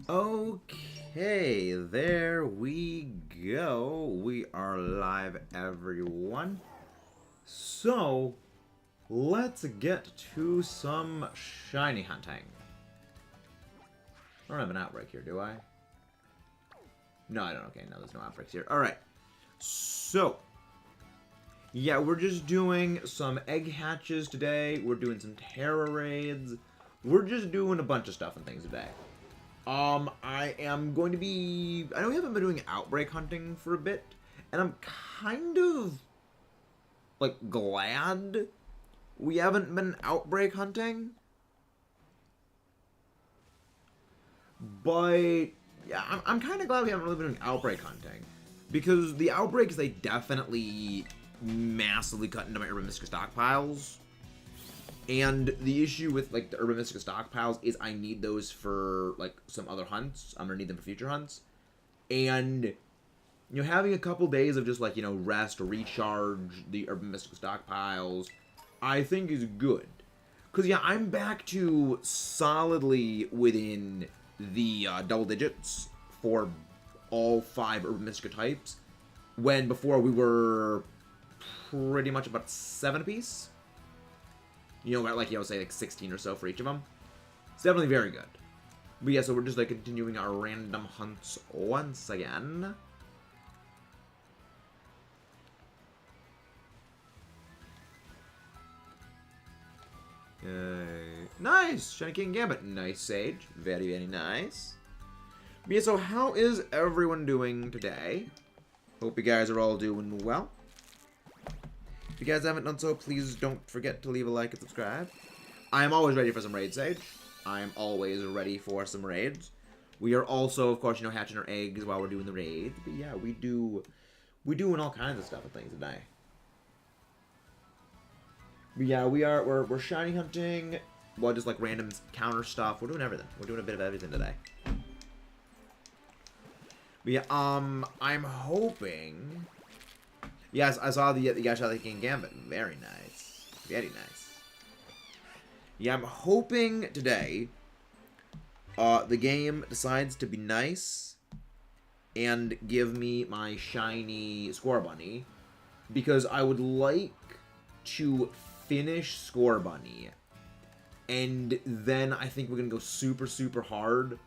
Okay, there we go. We are live, everyone. So, let's get to some shiny hunting. I don't have an outbreak here, do I? No, I don't. Okay, no, there's no outbreaks here. Alright. So, yeah, we're just doing some egg hatches today. We're doing some TERA raids. We're just doing a bunch of stuff and things today. I am going to be... I know we haven't been doing outbreak hunting for a bit, and I'm kind of, like, glad we haven't been outbreak hunting. But, yeah, I'm kind of glad we haven't really been doing outbreak hunting. Because the outbreaks, they definitely massively cut into my Urban Mystica stockpiles. And the issue with, like, the Urban Mystica stockpiles is I need those for, like, some other hunts. I'm going to need them for future hunts. And, you know, having a couple days of just, like, you know, rest or recharge the Urban Mystica stockpiles, I think is good. Because, yeah, I'm back to solidly within the double digits for all 5 Urban Mystica types. When before we were pretty much about 7 apiece. You know, like, you know, say, like, 16 or so for each of them. It's definitely very good. But yeah, so we're just, like, continuing our random hunts once again. Nice! Shiny King Gambit. Nice, Sage. Very, very nice. But yeah, so how is everyone doing today? Hope you guys are all doing well. If you guys haven't done so, please don't forget to leave a like and subscribe. I am always ready for some raids, Sage. I am always ready for some raids. We are also, of course, you know, hatching our eggs while we're doing the raids. But yeah, we're doing all kinds of stuff and things today. But yeah, we're shiny hunting. Well, just like random counter stuff. We're doing everything. We're doing a bit of everything today. But yeah, I'm hoping. Yes, I saw the guy shot the King Gambit. Very nice. Very nice. Yeah, I'm hoping today the game decides to be nice and give me my shiny Score Bunny, because I would like to finish Score Bunny, and then I think we're going to go super, super hard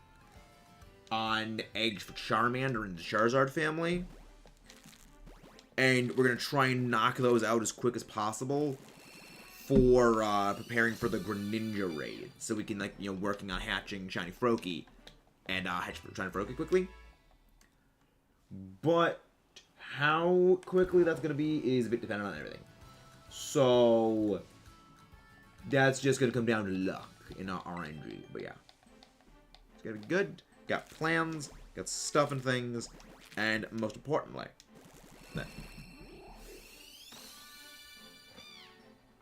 on eggs for Charmander and the Charizard family. And we're going to try and knock those out as quick as possible for preparing for the Greninja raid. So we can, like, you know, working on hatching Shiny Froakie and hatch Shiny Froakie quickly. But how quickly that's going to be is a bit dependent on everything. So that's just going to come down to luck in our RNG. But yeah, it's going to be good. Got plans, got stuff and things, and most importantly...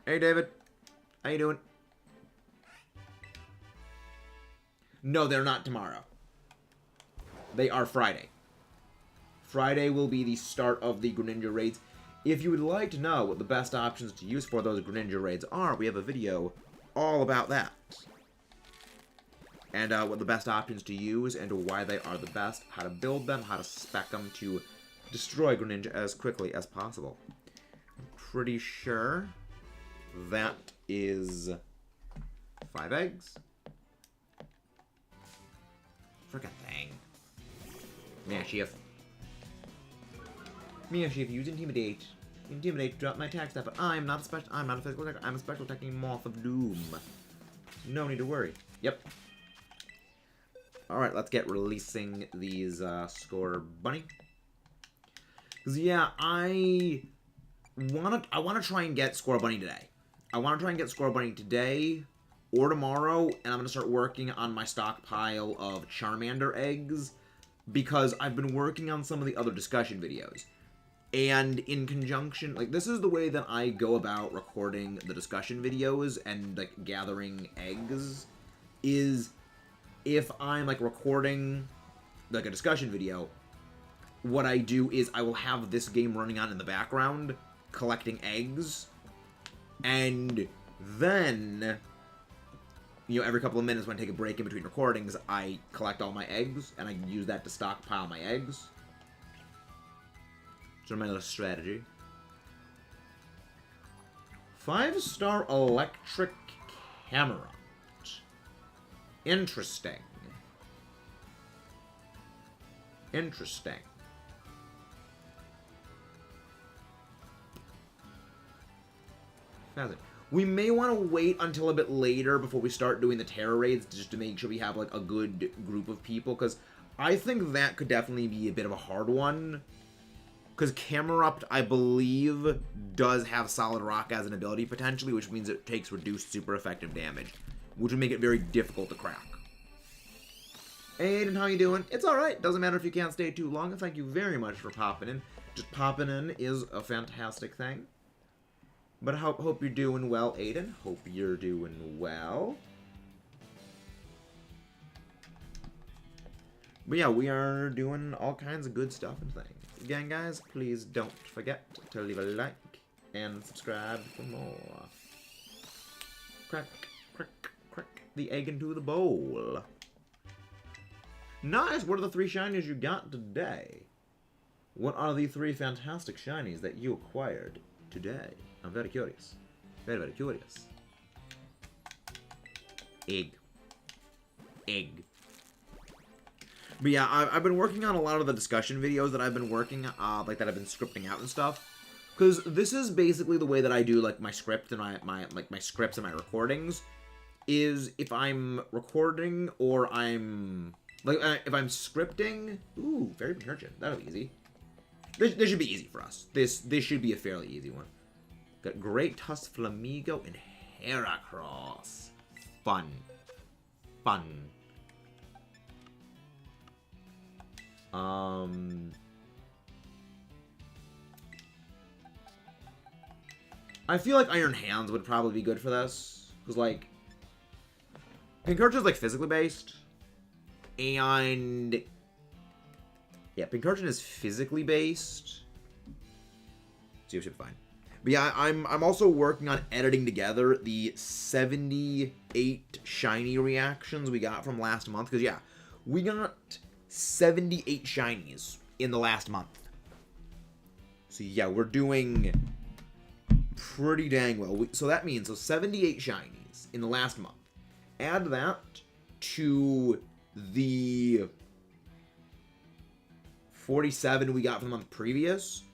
Hey, David. How you doing? No, they're not tomorrow. They are Friday. Friday will be the start of the Greninja raids. If you would like to know what the best options to use for those Greninja raids are, we have a video all about that. And what the best options to use and why they are the best, how to build them, how to spec them to destroy Greninja as quickly as possible. I'm pretty sure that is 5 eggs. Frickin' thing. Mashif. Mashif, use Intimidate. Intimidate, drop my attack stuff, but I'm not a physical attacker. I'm a special attacking Moth of Doom. No need to worry. Yep. Alright, let's get releasing these Score Bunny. Because, yeah, I wanna try and get Score Bunny today. I want to try and get Score Bunny today or tomorrow, and I'm going to start working on my stockpile of Charmander eggs, because I've been working on some of the other discussion videos. And in conjunction, like, this is the way that I go about recording the discussion videos and, like, gathering eggs, is if I'm, like, recording, like, a discussion video, what I do is I will have this game running on in the background, collecting eggs, and then you know, every couple of minutes when I take a break in between recordings, I collect all my eggs, and I can use that to stockpile my eggs. So my little strategy. 5-star electric camera. Interesting. Interesting. We may want to wait until a bit later before we start doing the TERA raids, just to make sure we have like a good group of people, because I think that could definitely be a bit of a hard one. Because Camerupt, I believe, does have Solid Rock as an ability potentially, which means it takes reduced super effective damage, which would make it very difficult to crack. Aiden, how you doing? It's alright. Doesn't matter if you can't stay too long. Thank you very much for popping in. Just popping in is a fantastic thing. But I hope you're doing well, Aiden. Hope you're doing well. But yeah, we are doing all kinds of good stuff and things. Again, guys, please don't forget to leave a like and subscribe for more. Crack, crack, crack the egg into the bowl. Nice! What are the 3 shinies you got today? What are the 3 fantastic shinies that you acquired today? I'm very curious. Very, very curious. Egg. Egg. But yeah, I've been working on a lot of the discussion videos that I've been working, like that I've been scripting out and stuff. Because this is basically the way that I do like my script and my scripts and my recordings. Is if I'm recording or I'm like if I'm scripting. Ooh, very Pincurchin. That'll be easy. This should be easy for us. This should be a fairly easy one. Got Great Tusk Flamigo and Heracross. Fun. Fun. I feel like Iron Hands would probably be good for this. Because, like, Pincurchin is, like, physically based. And yeah, Pincurchin is physically based. So you should be fine. But yeah, I'm also working on editing together the 78 shiny reactions we got from last month. Because yeah, we got 78 shinies in the last month. So yeah, we're doing pretty dang well. So that means 78 shinies in the last month. Add that to the 47 we got from the month previous.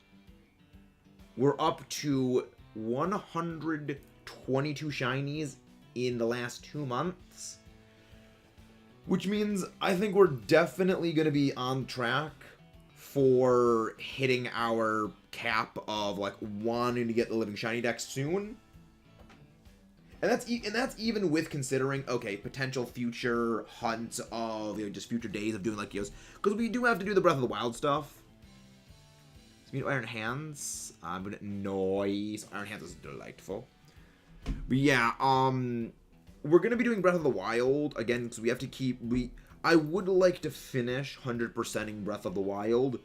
We're up to 122 shinies in the last 2 months. Which means I think we're definitely going to be on track for hitting our cap of like wanting to get the Living Shiny deck soon. And that's even with considering, okay, potential future hunts of, you know, just future days of doing like Yos. Because we do have to do the Breath of the Wild stuff. So, Iron Hands. Noise. Iron Hands is delightful. But yeah, we're going to be doing Breath of the Wild, again, because we have to keep, I would like to finish 100%ing Breath of the Wild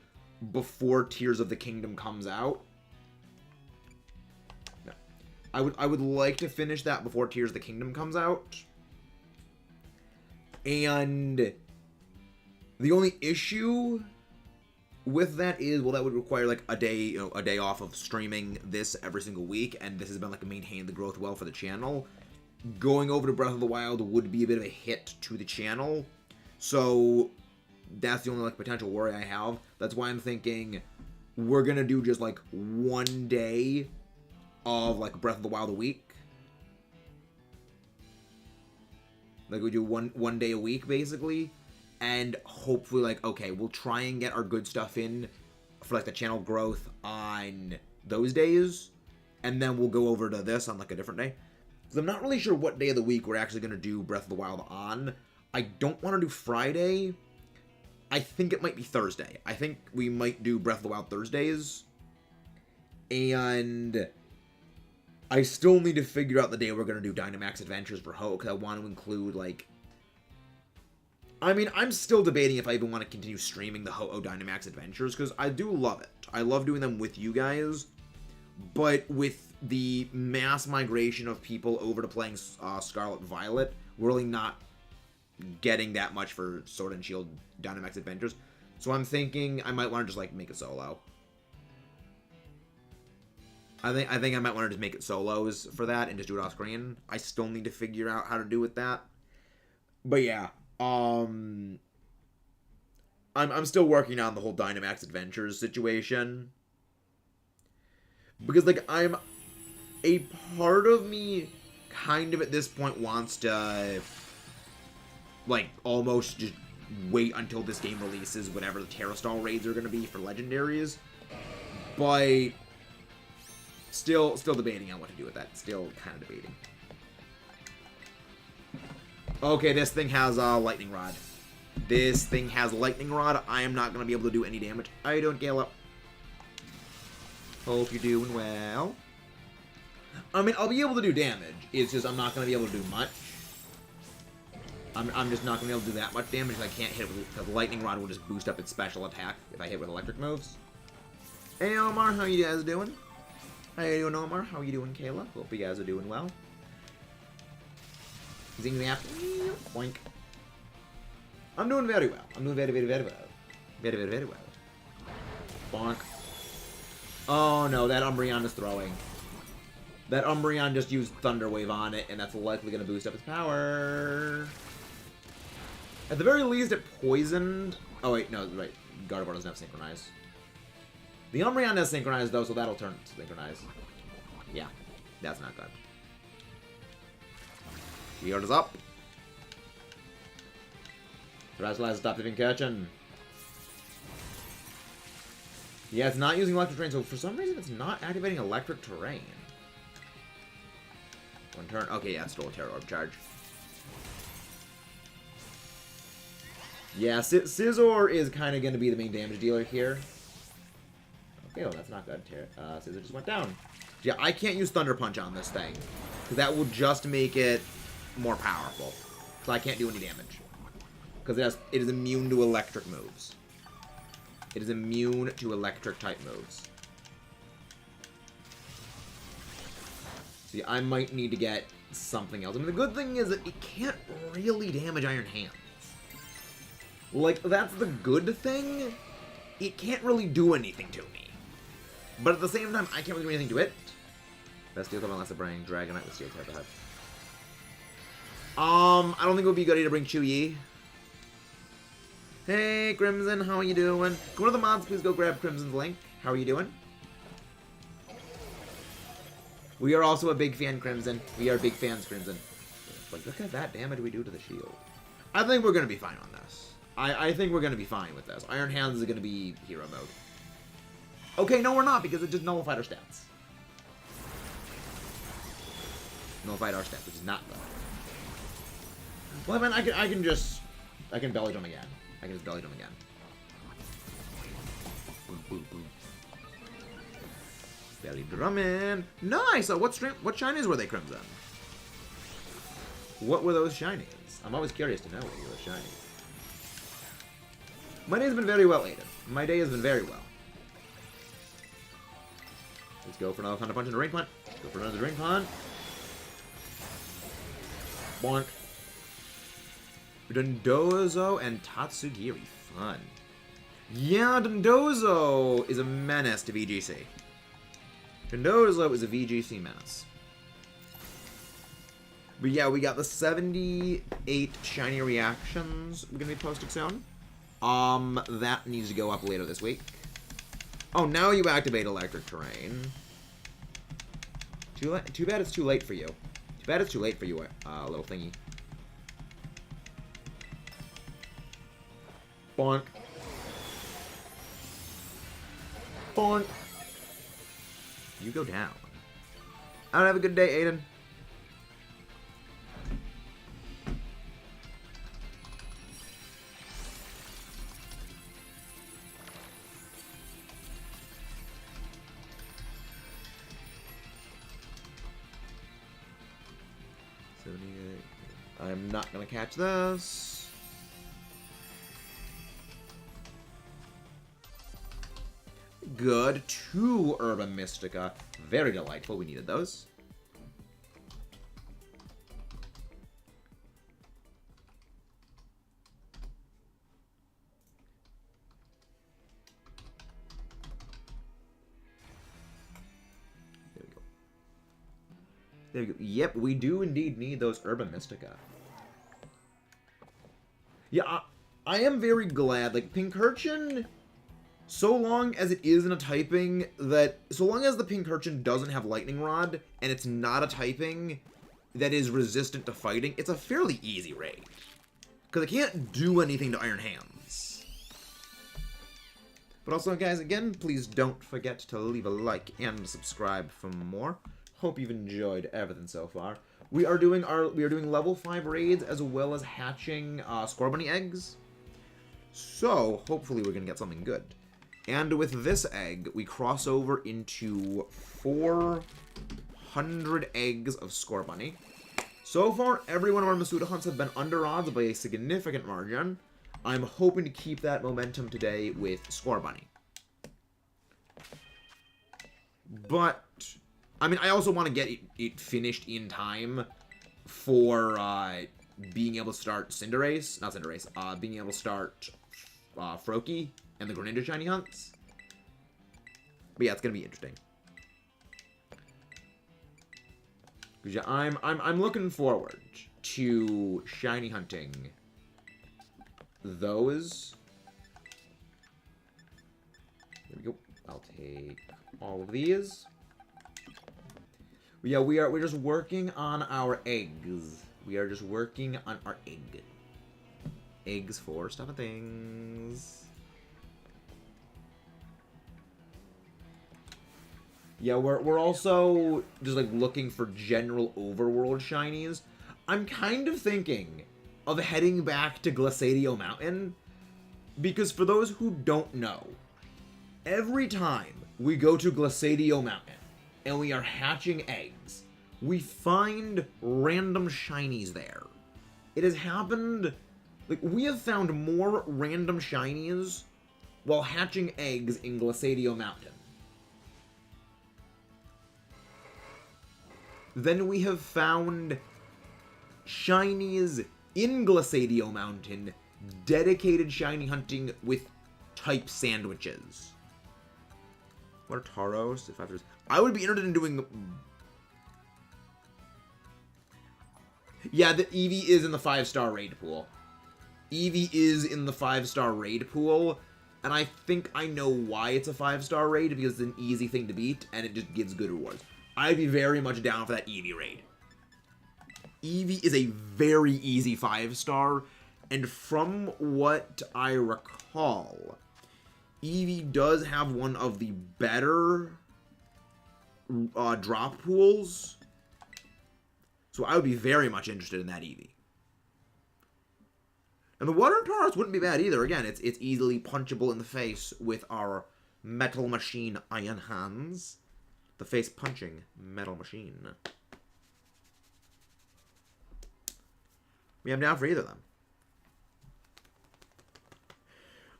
before Tears of the Kingdom comes out. No. I would like to finish that before Tears of the Kingdom comes out. And the only issue with that is, well, that would require like a day, a day off of streaming this every single week, and this has been like maintaining the growth well for the channel. Going over to Breath of the Wild would be a bit of a hit to the channel, so that's the only like potential worry I have. That's why I'm thinking we're gonna do just like 1 day of like Breath of the Wild a week. Like we do one day a week basically, and hopefully like, okay, we'll try and get our good stuff in for like the channel growth on those days, and then we'll go over to this on like a different day. Because I'm not really sure what day of the week we're actually going to do Breath of the Wild on. I don't want to do Friday. I think it might be Thursday. I think we might do Breath of the Wild Thursdays. And I still need to figure out the day we're going to do Dynamax Adventures for Ho, because I want to include, like... I mean, I'm still debating if I even want to continue streaming the Ho-Oh Dynamax Adventures, because I do love it. I love doing them with you guys. But with the mass migration of people over to playing Scarlet Violet, we're really not getting that much for Sword and Shield Dynamax Adventures. So I'm thinking I might want to just like make it solo. I think I might want to just make it solos for that and just do it off screen. I still need to figure out how to do with that. But yeah, I'm still working on the whole Dynamax Adventures situation. Because like a part of me kind of at this point wants to like almost just wait until this game releases whatever the TERA stall raids are going to be for legendaries. But still debating on what to do with that. Still kind of debating. Okay, this thing has a lightning rod. This thing has lightning rod. I am not going to be able to do any damage. How you doing, Caleb? Hope you're doing well. I mean, I'll be able to do damage. It's just I'm not going to be able to do much. I'm just not going to be able to do that much damage if I can't hit it with... Because lightning rod will just boost up its special attack if I hit with electric moves. Hey, Omar. How you guys doing? How you doing, Omar? How you doing, Kayla? Hope you guys are doing well. Zing zap. Boink. I'm doing very well. I'm doing very, very, very well. Very, very, very well. Bonk. Oh no, that Umbreon is throwing. That Umbreon just used Thunder Wave on it, and that's likely going to boost up its power. At the very least, it poisoned... Oh wait, no, right. Gardevoir doesn't have Synchronize. The Umbreon has Synchronize, though, so that'll turn to Synchronize. Yeah, that's not good. Shield is up. Terrestrialize stopped even catching. Yeah, it's not using Electric Terrain, so for some reason it's not activating Electric Terrain. One turn. Okay, yeah, stole a Terra Orb charge. Yeah, Scizor is kind of going to be the main damage dealer here. Okay, well, that's not good. Scizor just went down. Yeah, I can't use Thunder Punch on this thing, because that will just make it more powerful. So I can't do any damage. Because it is immune to electric moves. It is immune to electric type moves. See, I might need to get something else. I mean, the good thing is that it can't really damage Iron Hands. Like, that's the good thing. It can't really do anything to me. But at the same time, I can't really do anything to it. Best steel type unless I bring Dragonite with steel type ahead. I don't think it would be a good idea to bring Chewy. Hey, Crimson, how are you doing? Go to the mods, please go grab Crimson's link. How are you doing? We are also a big fan, Crimson. We are big fans, Crimson. Like, look at that damage we do to the shield. I think we're going to be fine on this. I think we're going to be fine with this. Iron Hands is going to be hero mode. Okay, no, we're not, because it just nullified our stats. Nullified our stats, which is not good. Well, I mean, I can belly drum again. I can just belly drum again. Boom, boom, boom. Belly drumming. Nice! What shinies were they, Crimson? What were those shinies? I'm always curious to know what you were shinies. My day has been very well, Aiden. My day has been very well. Let's go for another Thunder Punch and a Ring Punt. Go for another Ring Punt. Bonk. Dondozo and Tatsugiri. Fun. Yeah, Dondozo is a menace to VGC. Dondozo is a VGC menace. But yeah, we got the 78 shiny reactions we're going to be posting soon. That needs to go up later this week. Oh, now you activate Electric Terrain. Too bad it's too late for you. Too bad it's too late for you, little thingy. Bonk. Bonk. You go down. I don't have a good day, Aiden. I'm not gonna catch this. Good. 2 Herba Mystica. Very delightful. We needed those. There we go. There we go. Yep, we do indeed need those Herba Mystica. Yeah, I am very glad. Like, Pincurchin, so long as it is in a typing that... So long as the Pincurchin doesn't have Lightning Rod, and it's not a typing that is resistant to fighting, it's a fairly easy raid. Because it can't do anything to Iron Hands. But also, guys, again, please don't forget to leave a like and subscribe for more. Hope you've enjoyed everything so far. We are doing level 5 raids as well as hatching Score Bunny eggs. So, hopefully we're going to get something good. And with this egg, we cross over into 400 eggs of Score Bunny. So far, every one of our Masuda hunts have been under odds by a significant margin. I'm hoping to keep that momentum today with Score Bunny. But... I mean, I also want to get it finished in time for being able to start CINDERACE. Not CINDERACE. Being able to start Froakie and the Greninja Shiny Hunts. But yeah, it's going to be interesting. Yeah, I'm looking forward to shiny hunting those. There we go. I'll take all of these. Yeah, we're just working on our eggs. We are just working on our eggs for stuff and things. Yeah, we're also just like looking for general overworld shinies. I'm kind of thinking of heading back to Glaciadio Mountain because for those who don't know, every time we go to Glaciadio Mountain and we are hatching eggs, we find random shinies there. It has happened, like, we have found more random shinies while hatching eggs in Glaciadio Mountain than we have found shinies in Glaciadio Mountain dedicated shiny hunting with type sandwiches. What are Taros? I would be interested in doing... Yeah, the Eevee is in the 5-star raid pool. Eevee is in the 5-star raid pool, and I think I know why it's a 5-star raid, because it's an easy thing to beat, and it just gives good rewards. I'd be very much down for that Eevee raid. Eevee is a very easy 5-star, and from what I recall, Eevee does have one of the better drop pools. So I would be very much interested in that Eevee. And the Water Tauros wouldn't be bad either. Again, it's easily punchable in the face with our Metal Machine Iron Hands. The face punching Metal Machine. I'm down for either of them.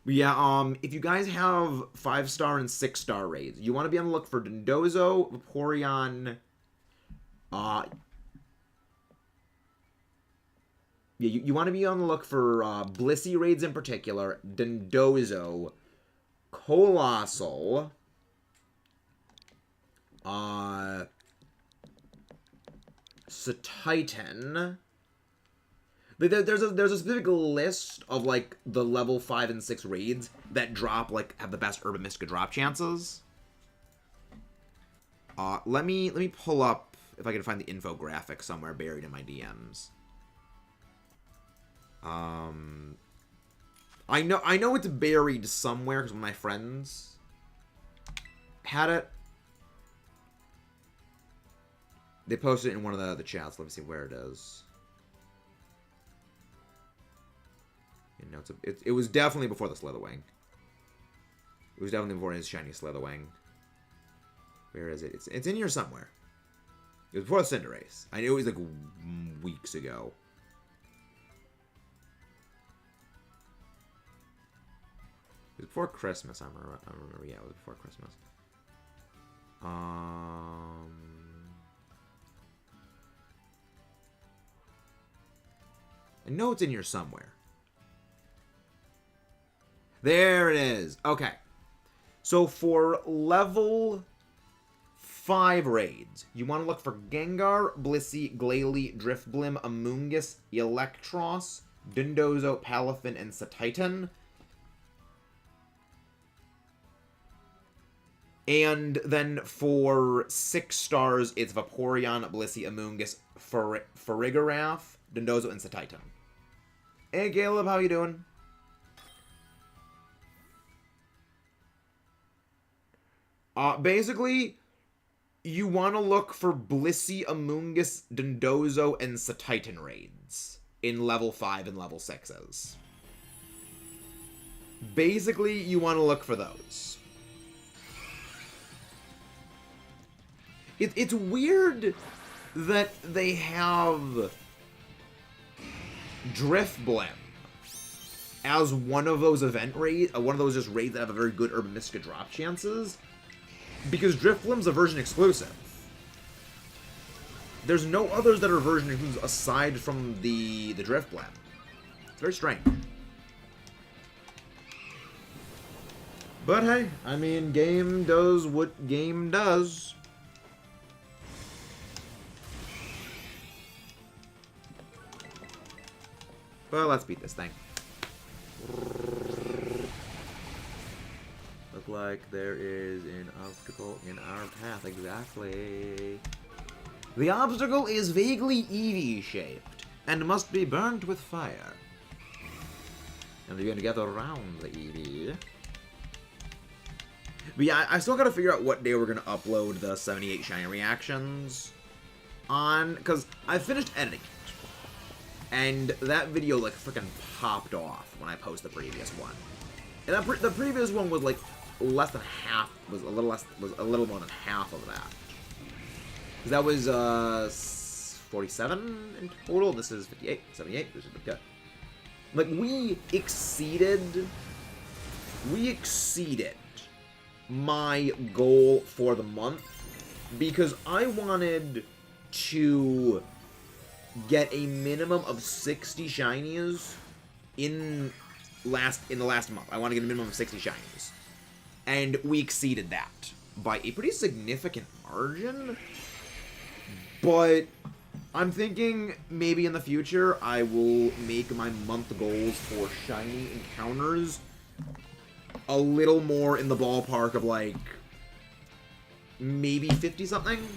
But yeah, if you guys have 5-star and 6-star raids, you want to be on the look for Dondozo, Vaporeon, yeah, you want to be on the look for Blissey raids in particular, Dondozo, Colossal, Titan. There's a specific list of like the level 5 and 6 raids that drop have the best Herba Mystica drop chances. Let me pull up if I can find the infographic somewhere buried in my DMs. I know it's buried somewhere because one of my friends had it. They posted it in one of the chats. Let me see where it is. You know, it was definitely before the Slitherwing. It was definitely before his shiny Slitherwing. Where is it? It's in here somewhere. It was before the Cinderace. I knew it was like weeks ago. It was before Christmas, I remember. Yeah, it was before Christmas. I know it's in here somewhere. There it is. Okay. So for level 5 raids, you want to look for Gengar, Blissey, Glalie, Drifblim, Amoonguss, Electros, Dundozo, Palafin, and Satitan. And then for 6 stars, it's Vaporeon, Blissey, Amoonguss, Farigiraf, Dundozo, and Satitan. Hey, Caleb, how you doing? Basically, you want to look for Blissey, Amoonguss, Dundozo, and Satitan raids in level 5 and level 6s. Basically, you want to look for those. It's weird that they have Drifblim as one of those event raids, one of those just raids that have a very good Urban Mystica drop chances, because Drifblim's a version exclusive. There's no others that are version exclusive aside from the Drifblim. It's very strange. But hey, I mean, game does what game does. Well, let's beat this thing. Look like there is an obstacle in our path, exactly. The obstacle is vaguely Eevee-shaped, and must be burnt with fire. And you're gonna get around the Eevee. But yeah, I still gotta figure out what day we're gonna upload the 78 Shiny Reactions on, because I finished editing. And that video, like, freaking popped off when I posted the previous one. And the previous one was, like, less than half, was a little more than half of that. Because that was, 47 in total. This is 58, 78, this is good. Like, we exceeded my goal for the month, because I wanted to get a minimum of 60 shinies in the last month. I want to get a minimum of 60 shinies. And we exceeded that by a pretty significant margin. But I'm thinking maybe in the future I will make my month goals for shiny encounters a little more in the ballpark of, like, maybe 50 something.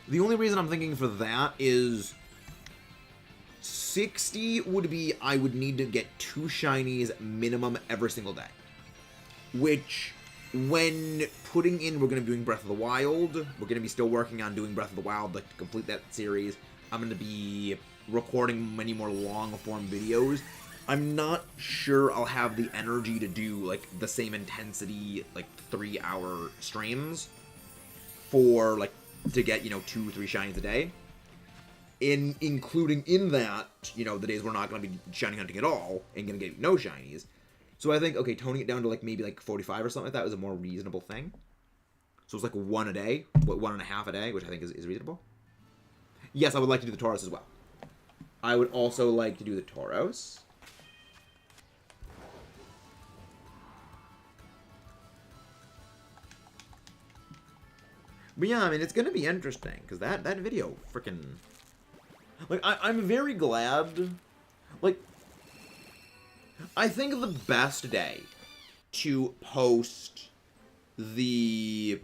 The only reason I'm thinking for that is 60 would be I would need to get 2 shinies minimum every single day. Which, when putting in, we're going to be doing Breath of the Wild. We're going to be still working on doing Breath of the Wild, like, to complete that series. I'm going to be recording many more long-form videos. I'm not sure I'll have the energy to do, like, the same intensity, like, 3-hour streams for, like, to get, you know, 2 or 3 shinies a day. Including in that, you know, the days we're not going to be shiny hunting at all and going to get no shinies. So I think, okay, toning it down to, like, maybe, like, 45 or something like that was a more reasonable thing. So it's like 1 a day, 1.5 a day, which I think is reasonable. Yes, I would like to do the Tauros as well. I would also like to do the Tauros. But yeah, I mean, it's going to be interesting, because that video freaking... Like, I'm very glad... Like, I think the best day to post the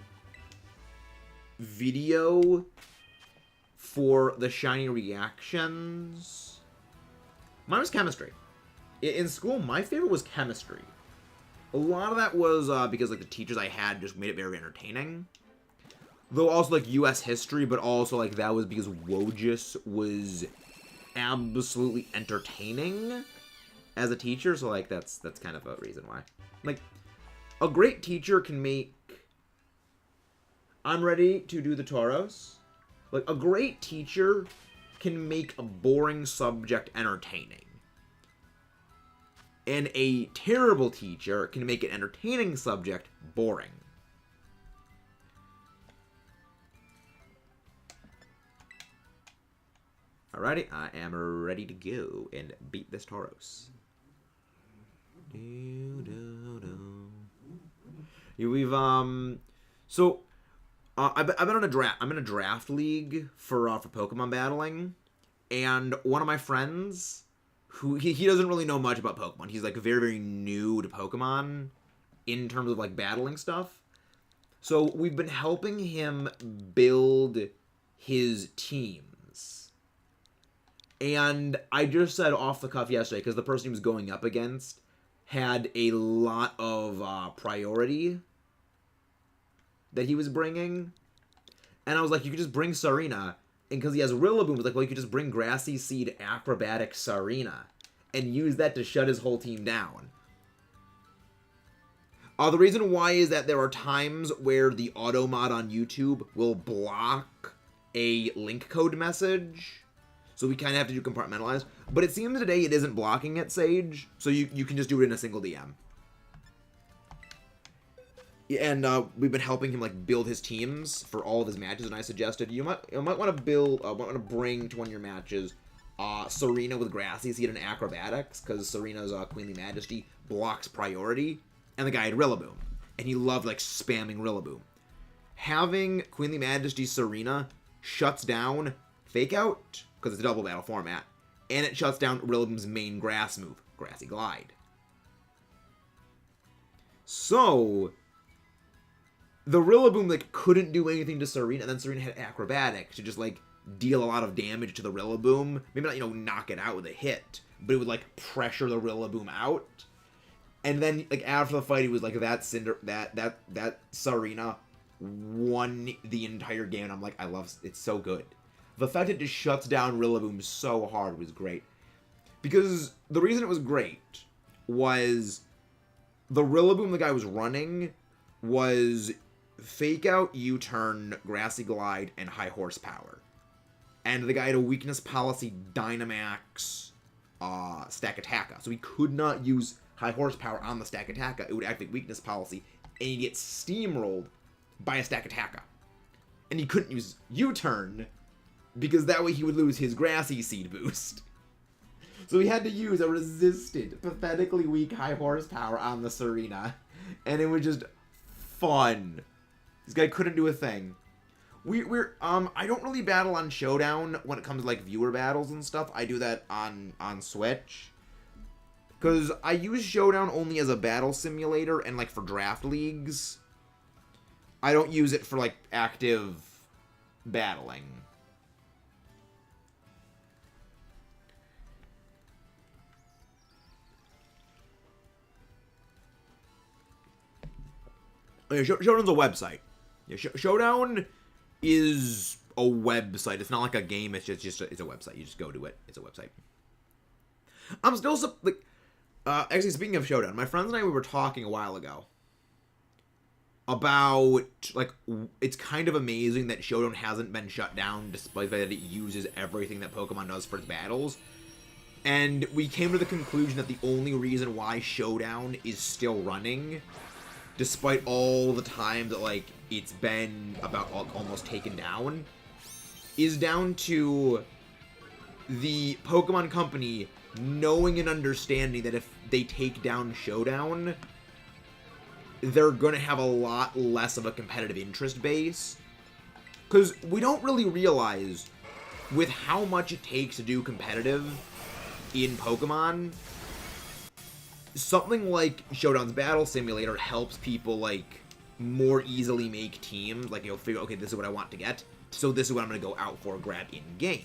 video for the shiny reactions... Mine was chemistry. In school, my favorite was chemistry. A lot of that was because, like, the teachers I had just made it very entertaining. Though also, like, U.S. history, but also, like, that was because Wojus was absolutely entertaining as a teacher. So, like, that's kind of a reason why. Like, a great teacher can make... I'm ready to do the Tauros. Like, a great teacher can make a boring subject entertaining. And a terrible teacher can make an entertaining subject boring. Alrighty, I am ready to go and beat this Tauros. We've so I've been on a draft. I'm in a draft league for Pokemon battling, and one of my friends, who he doesn't really know much about Pokemon. He's like very new to Pokemon in terms of like battling stuff. So we've been helping him build his teams. And I just said off the cuff yesterday, because the person he was going up against had a lot of priority that he was bringing. And I was like, you could just bring Serena. And because he has Rillaboom, I was like, well, you could just bring Grassy Seed Acrobatic Serena and use that to shut his whole team down. The reason why is that there are times where the auto mod on YouTube will block a link code message. So we kind of have to do compartmentalized. But it seems today it isn't blocking it, Sage. So you can just do it in a single DM. And we've been helping him like build his teams for all of his matches. And I suggested you might want to bring to one of your matches Serena with Grassy Seed and Acrobatics, because Serena's Queenly Majesty blocks priority. And the guy had Rillaboom. And he loved, like, spamming Rillaboom. Having Queenly Majesty Serena shuts down Fake Out, because it's a double battle format. And it shuts down Rillaboom's main grass move, Grassy Glide. So, the Rillaboom, like, couldn't do anything to Serena. And then Serena had Acrobatics to just, like, deal a lot of damage to the Rillaboom. Maybe not, knock it out with a hit. But it would, like, pressure the Rillaboom out. And then, like, after the fight, he was like, that Serena won the entire game. And I'm like, I love it. It's so good. The fact it just shuts down Rillaboom so hard was great. Because the reason it was great was the Rillaboom the guy was running was Fake Out, U-Turn, Grassy Glide, and High Horsepower. And the guy had a Weakness Policy, Dynamax, Stack Attacka. So he could not use High Horsepower on the Stack Attacka. It would activate Weakness Policy, and he'd get steamrolled by a Stack Attacka. And he couldn't use U-Turn, because that way he would lose his Grassy Seed boost. So he had to use a resisted, pathetically weak High Horsepower on the Serena. And it was just fun. This guy couldn't do a thing. I don't really battle on Showdown when it comes to, like, viewer battles and stuff. I do that on Switch. Because I use Showdown only as a battle simulator and, like, for draft leagues. I don't use it for, like, active battling. Oh, yeah, Showdown's a website. Yeah, Showdown is a website. It's not like a game. It's just it's a website. You just go to it. It's a website. I'm still like. Actually, speaking of Showdown, my friends and I, we were talking a while ago about, like, it's kind of amazing that Showdown hasn't been shut down despite the fact that it uses everything that Pokemon does for its battles. And we came to the conclusion that the only reason why Showdown is still running, despite all the time that, like, it's been about almost taken down, is down to the Pokemon Company knowing and understanding that if they take down Showdown, they're gonna have a lot less of a competitive interest base. Because we don't really realize, with how much it takes to do competitive in Pokemon, something like Showdown's Battle Simulator helps people, like, more easily make teams. Like, figure, okay, this is what I want to get, so this is what I'm gonna go out for, grab in-game.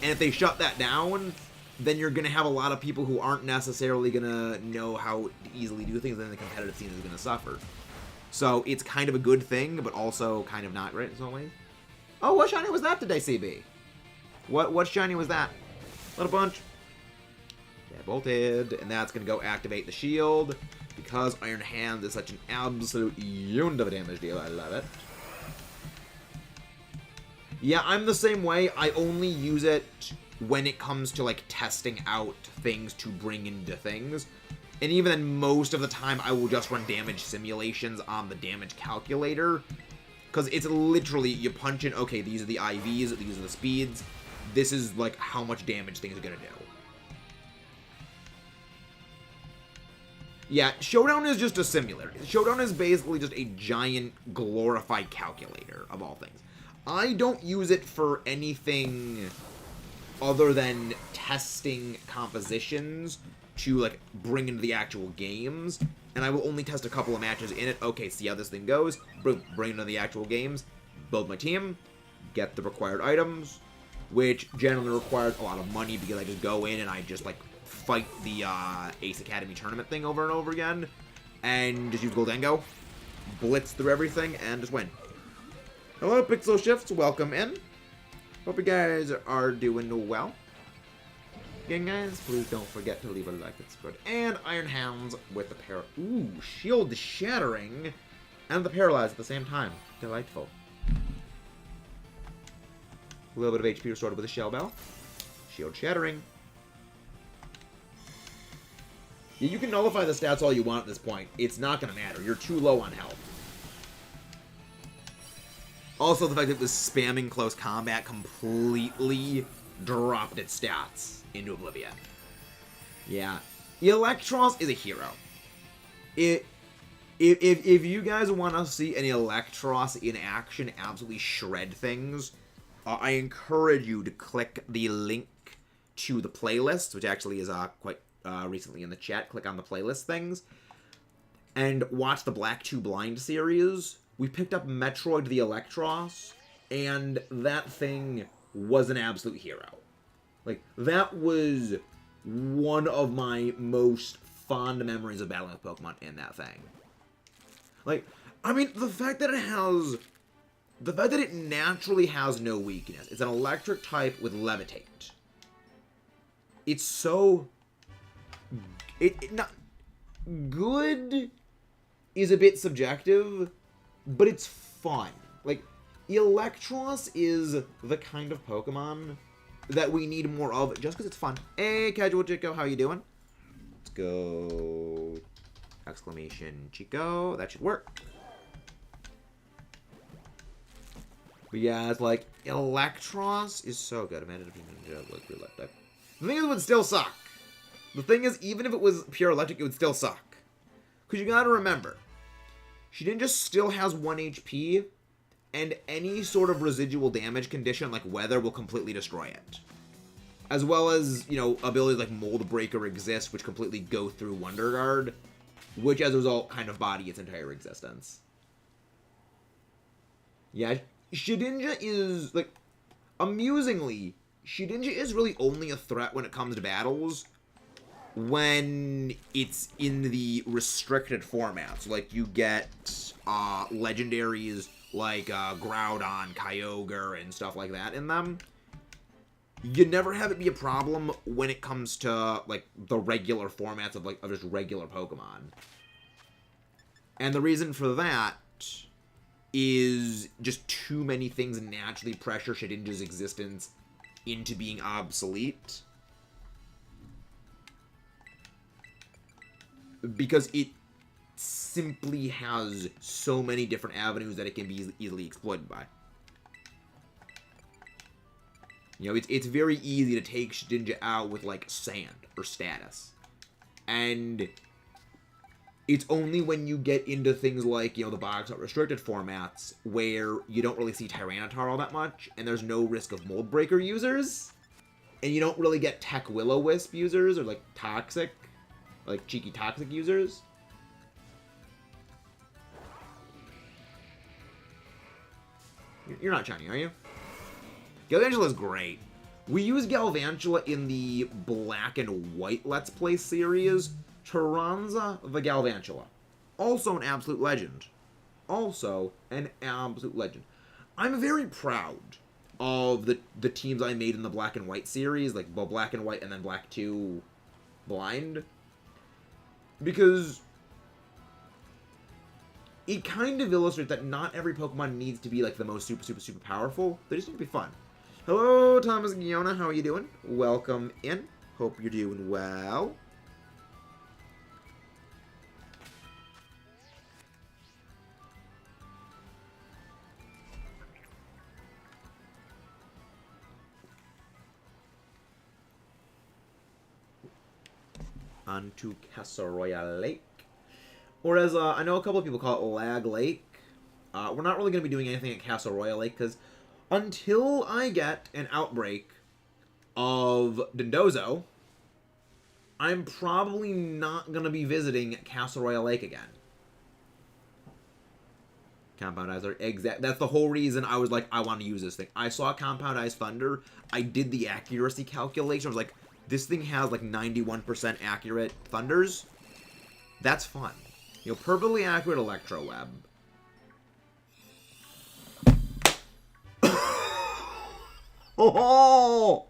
And if they shut that down, then you're going to have a lot of people who aren't necessarily going to know how to easily do things, and then the competitive scene is going to suffer. So it's kind of a good thing, but also kind of not, right, in some ways? Oh, what shiny was that today, CB? What shiny was that? Little bunch. Yeah, bolted. And that's going to go activate the shield, because Iron Hand is such an absolute unit of a damage deal. I love it. Yeah, I'm the same way. I only use it when it comes to, like, testing out things to bring into things. And even then, most of the time, I will just run damage simulations on the damage calculator. Because it's literally, you punch in, okay, these are the IVs, these are the speeds. This is, like, how much damage things are going to do. Yeah, Showdown is just a simulator. Showdown is basically just a giant glorified calculator of all things. I don't use it for anything other than testing compositions to, like, bring into the actual games. And I will only test a couple of matches in it. Okay, see how this thing goes. Bring it into the actual games. Build my team. Get the required items. Which generally requires a lot of money because I just go in and I just, like, fight the Ace Academy tournament thing over and over again, and just use Goldengo, blitz through everything, and just win. Hello, Pixel Shifts, welcome in. Hope you guys are doing well. Again, guys, please don't forget to leave a like and subscribe. And Iron Hands with the Shield Shattering, and the Paralyze at the same time. Delightful. A little bit of HP restored with a Shell Bell. Shield Shattering. You can nullify the stats all you want at this point. It's not going to matter. You're too low on health. Also, the fact that it was spamming close combat completely dropped its stats into oblivion. Yeah. Electros is a hero. If you guys want to see an Electros in action absolutely shred things, I encourage you to click the link to the playlist, which actually is quite... recently in the chat. Click on the playlist things and watch the Black 2 Blind series. We picked up Metroid the Electros, and that thing was an absolute hero. Like, that was one of my most fond memories of battling with Pokemon in that thing. Like, I mean, the fact that it naturally has no weakness. It's an electric type with Levitate. It's so... Not good is a bit subjective, but it's fun. Like, Electros is the kind of Pokemon that we need more of just because it's fun. Hey, Casual Chico, how you doing? Let's go. Exclamation Chico. That should work. But yeah, it's like, Electros is so good. The thing is, it would still suck. The thing is, even if it was pure electric, it would still suck. Because you gotta remember, Shedinja still has 1 HP, and any sort of residual damage condition, like weather, will completely destroy it. As well as, you know, abilities like Mold Breaker exist, which completely go through Wonder Guard, which as a result kind of body its entire existence. Yeah, Shedinja is, like, amusingly, Shedinja is really only a threat when it comes to battles when it's in the restricted formats. Like, you get legendaries like Groudon, Kyogre, and stuff like that in them. You never have it be a problem when it comes to, like, the regular formats of just regular Pokemon. And the reason for that is just too many things naturally pressure Shedinja's existence into being obsolete. Because it simply has so many different avenues that it can be easily exploited by. You know, it's very easy to take Shedinja out with, like, Sand or Status. And it's only when you get into things like, you know, the box art restricted formats where you don't really see Tyranitar all that much, and there's no risk of Mold Breaker users, and you don't really get Tech Will-O-Wisp users or, like, Toxic. Like, cheeky Toxic users. You're not shiny, are you? Galvantula is great. We use Galvantula in the Black and White Let's Play series. Taranza the Galvantula. Also an absolute legend. Also an absolute legend. I'm very proud of the teams I made in the Black and White series. Like, well, Black and White and then Black 2 Blind. Because it kind of illustrates that not every Pokemon needs to be, like, the most super powerful. They just need to be fun. Hello, Thomas and Giona. How are you doing? Welcome in. Hope you're doing well. On to Casseroya Lake. Or as I know a couple of people call it Lag Lake. We're not really going to be doing anything at Casseroya Lake because until I get an outbreak of Dondozo, I'm probably not going to be visiting Casseroya Lake again. Compoundizer, exact. That's the whole reason I was like, I want to use this thing. I saw Compoundized Thunder. I did the accuracy calculation. I was like, this thing has like 91% accurate thunders. That's fun. You know, perfectly accurate Electro Web. Oh!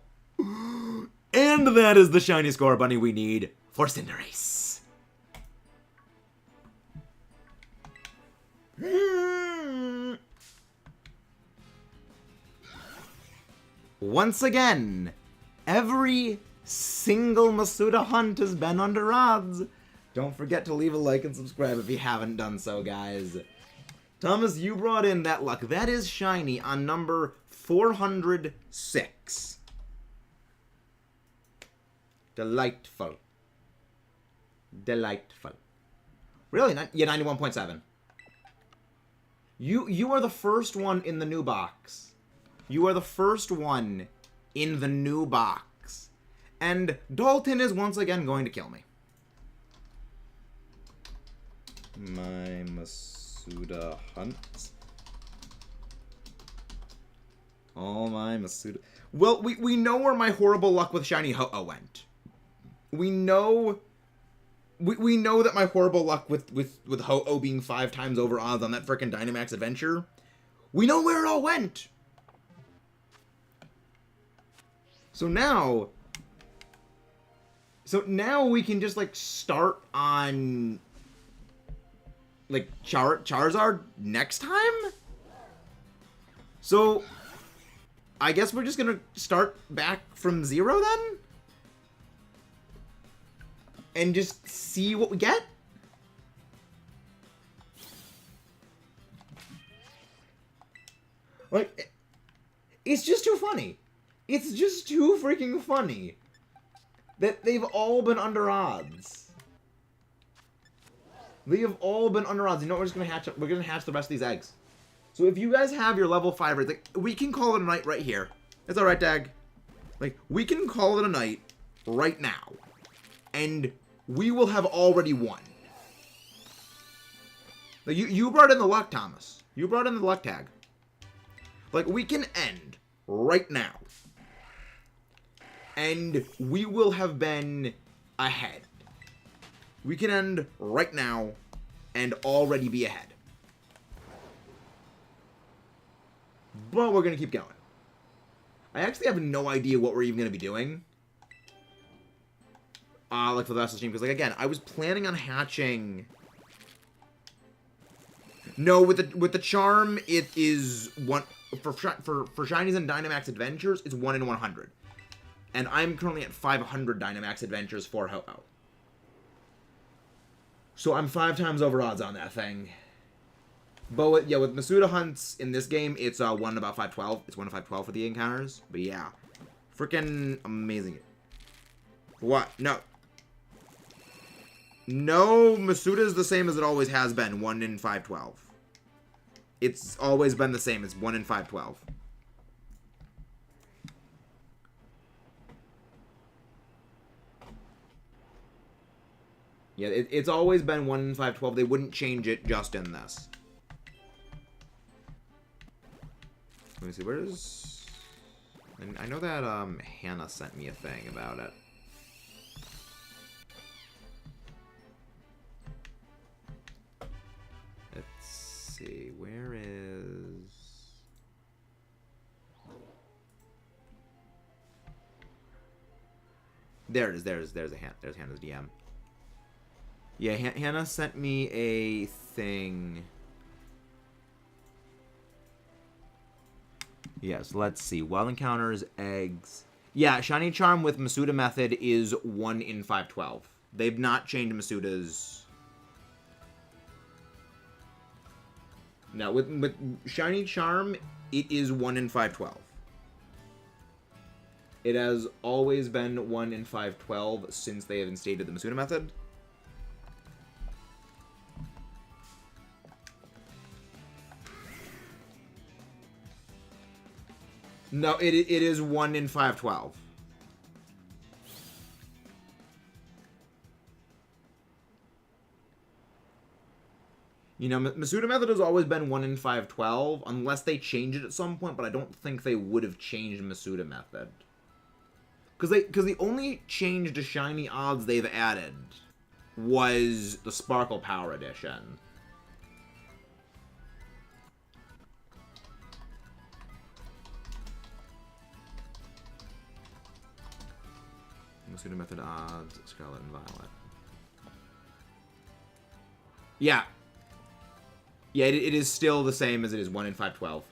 And that is the shiny score bunny we need for CINDERACE. Once again, every single Masuda hunt has been under odds. Don't forget to leave a like and subscribe if you haven't done so, guys. Thomas, you brought in that luck. That is shiny on number 406. Delightful. Delightful. Really? Yeah, 91.7. You are the first one in the new box. You are the first one in the new box. And Dalton is once again going to kill me. My Masuda hunts. All my Masuda... Well, we know where my horrible luck with shiny Ho-Oh went. We know... We know that my horrible luck with Ho-Oh being 5 times over odds on that frickin' Dynamax adventure. We know where it all went. So now we can just, like, start on... like, Charizard next time? So, I guess we're just gonna start back from 0 then? And just see what we get? Like, it's just too funny. It's just too freaking funny that they've all been under odds. They have all been under odds. You know what, we're just gonna hatch up. We're gonna hatch the rest of these eggs. So if you guys have your level 5 rates, like, we can call it a night right here. It's alright, Dag. Like, we can call it a night right now. And we will have already won. Like, you brought in the luck, Thomas. You brought in the luck tag. Like, we can end right now. And we will have been ahead. We can end right now and already be ahead. But we're going to keep going. I actually have no idea what we're even going to be doing. Like for the rest of the stream. Because, like, again, I was planning on hatching... No, with the charm, it is one... For Shinies and Dynamax Adventures, it's 1 in 100. And I'm currently at 500 Dynamax Adventures for Ho-Oh. So I'm 5 times over odds on that thing. But with Masuda hunts in this game, it's 1 in about 512. It's 1 in 512 for the encounters. But yeah. Freaking amazing. What? No. No, Masuda is the same as it always has been. 1 in 512. It's always been the same. It's 1 in 512. Yeah, it's always been 1 in 512. They wouldn't change it just in this. Let me see, where's... I know that Hannah sent me a thing about it. Let's see, where is... There it is, there's Hannah's DM. Yeah, Hannah sent me a thing. Yes, let's see. Wild encounters, eggs. Yeah, Shiny Charm with Masuda method is 1 in 512. They've not changed Masuda's. No, with Shiny Charm, it is 1 in 512. It has always been 1 in 512 since they have instated the Masuda method. No, it is 1 in 512. You know, Masuda method has always been 1 in 512, unless they change it at some point, but I don't think they would have changed Masuda method. Because the only change to shiny odds they've added was the Sparkle Power Edition. Masuda method odds, Scarlet and Violet. Yeah. Yeah, it is still the same as it is 1 in 512.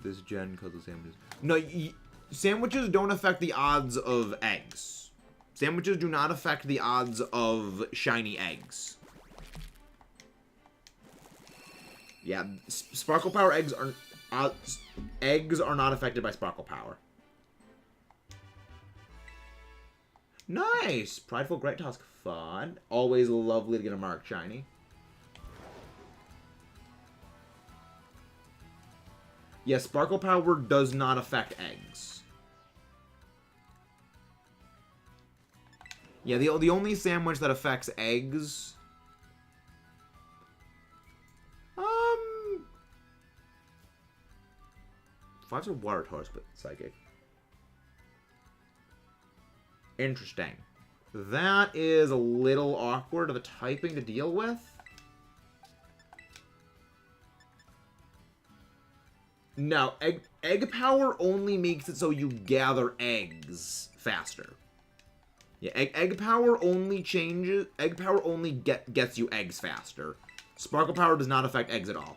This gen causes sandwiches. No, sandwiches don't affect the odds of eggs. Sandwiches do not affect the odds of shiny eggs. Yeah, Sparkle Power eggs are not affected by Sparkle Power. Nice! Prideful Great Tusk. Fun. Always lovely to get a marked shiny. Yes, Sparkle Power does not affect eggs. Yeah, the only sandwich that affects eggs... Five's a Water Horse, but Psychic. Interesting. That is a little awkward of a typing to deal with. No, egg power only makes it so you gather eggs faster. Yeah, egg power only changes. Egg power only gets you eggs faster. Sparkle Power does not affect eggs at all.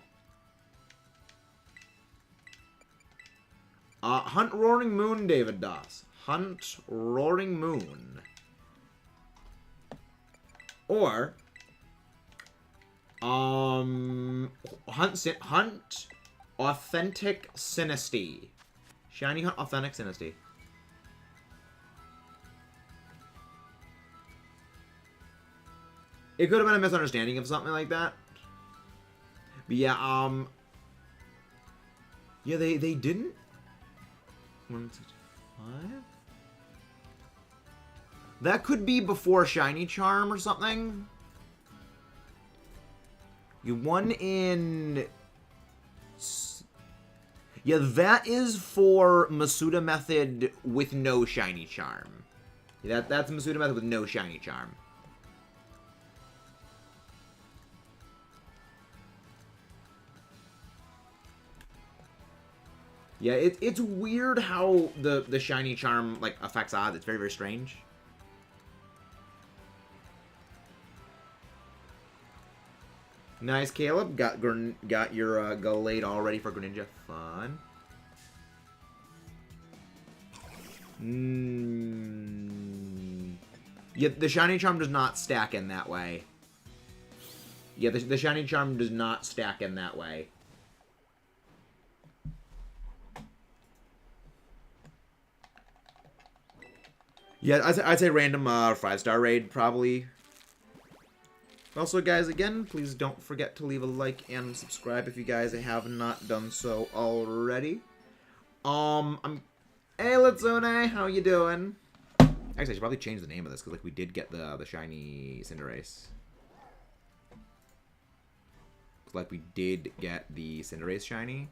Hunt Roaring Moon, David Doss. Hunt Roaring Moon. Or Hunt Authentic Sinisty. Shiny Hunt Authentic Sinisty. It could have been a misunderstanding of something like that. But yeah, yeah, they didn't. 165? That could be before Shiny Charm or something. You won in... Yeah, that is for Masuda method with no Shiny Charm. Yeah, that's Masuda method with no Shiny Charm. Yeah, it's weird how the Shiny Charm, like, affects odds. It's very, very strange. Nice, Caleb. Got your Gallade all ready for Greninja. Fun. Yeah, the Shiny Charm does not stack in that way. Yeah, the Shiny Charm does not stack in that way. Yeah, I'd say random 5-star raid, probably. Also, guys, again, please don't forget to leave a like and subscribe if you guys have not done so already. Hey, Litsune, how you doing? Actually, I should probably change the name of this, because, like, we did get the shiny CINDERACE. Like, we did get the CINDERACE shiny.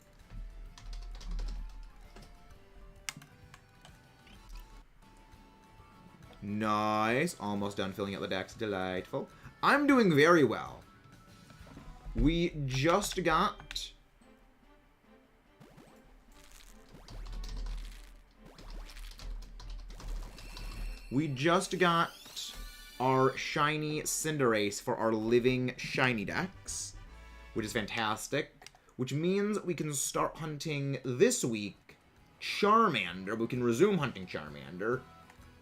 Nice. Almost done filling out the decks. Delightful. I'm doing very well. We just got... our shiny Cinderace for our living shiny decks, which is fantastic, which means we can start hunting this week Charmander. We can resume hunting Charmander,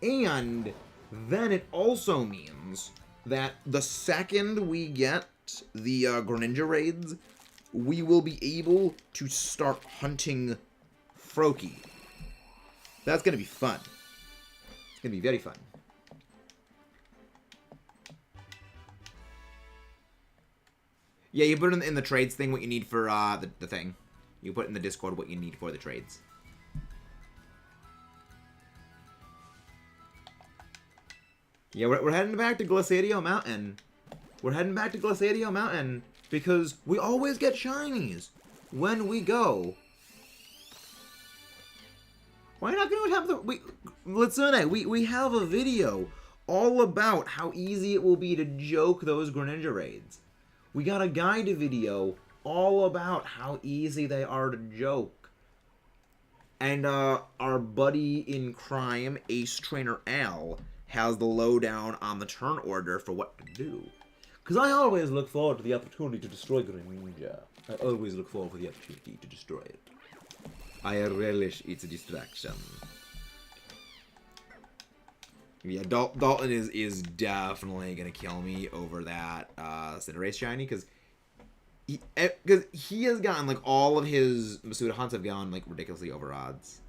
and then it also means that the second we get the Greninja raids, we will be able to start hunting Froakie. That's going to be fun. It's going to be very fun. Yeah, you put in the trades thing what you need for the thing. You put in the Discord what you need for the trades. Yeah, we're heading back to Glaciadio Mountain. We're heading back to Glaciadio Mountain because we always get shinies when we go. Why not going to have the... Litsune, we have a video all about how easy it will be to joke those Greninja raids. We got a guide video all about how easy they are to joke. And our buddy in crime, Ace Trainer Al, has the lowdown on the turn order for what to do. Because I always look forward to the opportunity to destroy Greninja. I always look forward to the opportunity to destroy it. I relish its distraction. Yeah, Dalton is definitely gonna kill me over that Cinderace shiny because he has gotten like all of his Masuda hunts have gone like ridiculously over odds.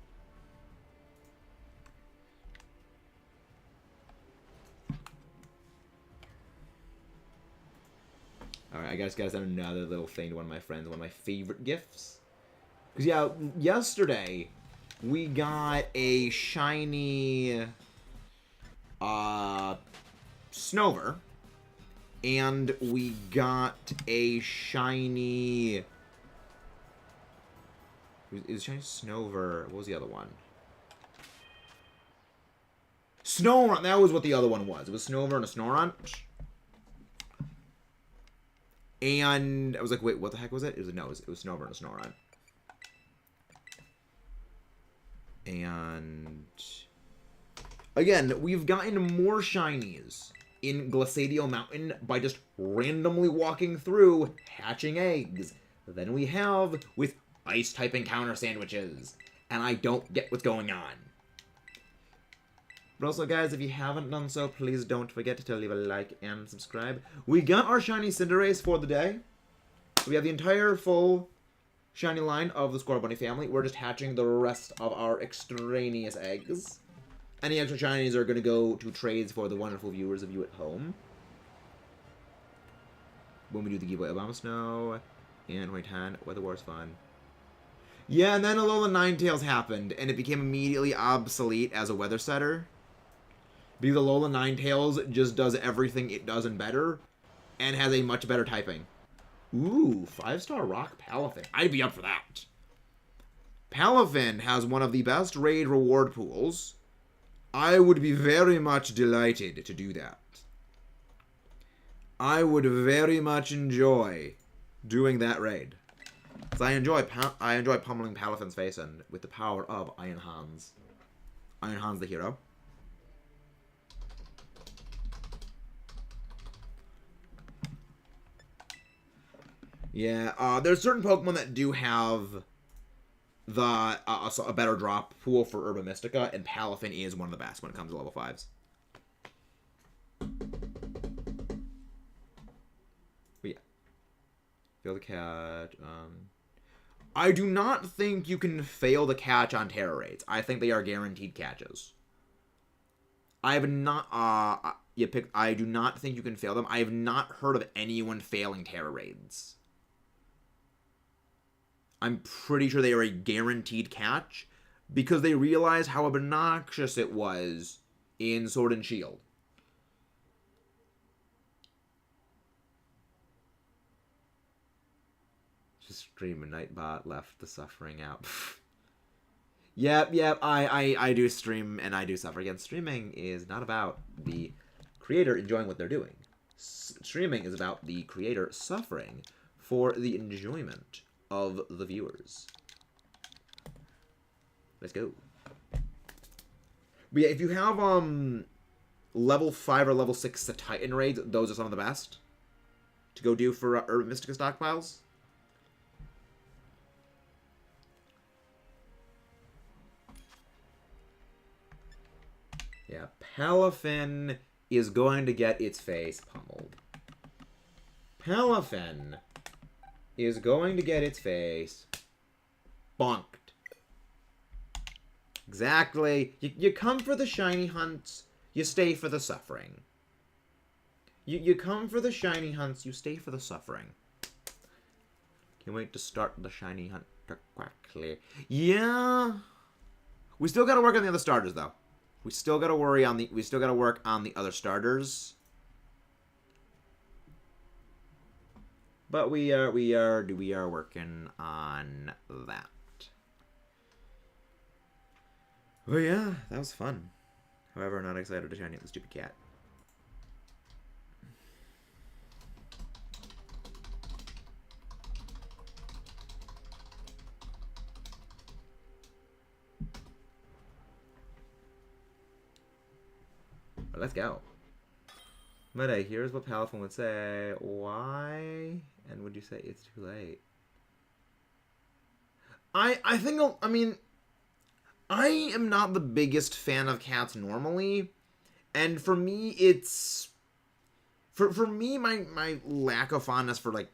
All right, I guess got another little thing to one of my friends, one of my favorite gifts. Because yeah, yesterday we got a shiny Snover, and we got a shiny... It was shiny Snover. What was the other one? Snorunt! That was what the other one was. It was Snover and a Snorunt. And I was like, wait, what the heck was it? It was Snover and a Snorunt. And again, we've gotten more shinies in Glaciadio Mountain by just randomly walking through, hatching eggs, than we have with ice-type encounter sandwiches. And I don't get what's going on. But also, guys, if you haven't done so, please don't forget to leave a like and subscribe. We got our shiny Cinderace for the day. We have the entire full shiny line of the Squirrel Bunny family. We're just hatching the rest of our extraneous eggs. Any extra shinies are going to go to trades for the wonderful viewers of you at home. When we do the giveaway, Obama Snow and White Hand, Weather War's fun. Yeah, and then Alola Ninetales happened, and it became immediately obsolete as a weather setter. Because Alola Ninetales just does everything it does and better, and has a much better typing. Ooh, 5-star Rock Palafin. I'd be up for that. Palafin has one of the best raid reward pools. I would be very much delighted to do that. I would very much enjoy doing that raid. Because I enjoy pummeling Palafin's face in with the power of Iron Hans. Iron Hans the hero. Yeah, there's certain Pokemon that do have a better drop pool for Herba Mystica, and Palafin is one of the best when it comes to level 5s. But yeah. Fail the catch. I do not think you can fail the catch on Terra raids. I think they are guaranteed catches. I have not, I do not think you can fail them. I have not heard of anyone failing Terra raids. I'm pretty sure they are a guaranteed catch because they realized how obnoxious it was in Sword and Shield. Just stream a Nightbot left the suffering out. Yep, I do stream and I do suffer. Again, streaming is not about the creator enjoying what they're doing. Streaming is about the creator suffering for the enjoyment of the viewers. Let's go. But yeah, if you have level 5 or level 6 to Titan raids, those are some of the best to go do for Urban Mystica stockpiles. Yeah, Palafin is going to get its face pummeled. Palafin is going to get its face bonked. Exactly. You come for the shiny hunts, you stay for the suffering. You come for the shiny hunts, you stay for the suffering. Can't wait to start the shiny hunt quickly. Yeah. We still gotta work on the other starters, though. We still gotta work on the other starters. But we are working on that. Oh yeah, that was fun. However, not excited to shiny up the stupid cat. But let's go. Meta, here's what Palafin would say. Why? And would you say it's too late? I think, I mean, I am not the biggest fan of cats normally, and for me, it's... For me, my lack of fondness for, like,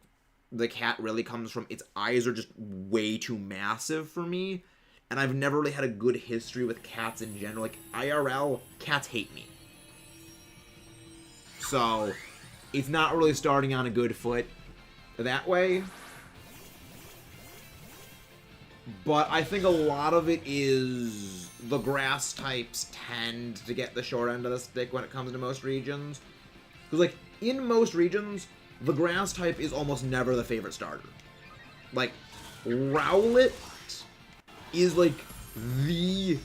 the cat really comes from its eyes are just way too massive for me, and I've never really had a good history with cats in general. Like, IRL, cats hate me. So, it's not really starting on a good foot that way. But I think a lot of it is the grass types tend to get the short end of the stick when it comes to most regions. Because, like, in most regions, the grass type is almost never the favorite starter. Like, Rowlet is, like, the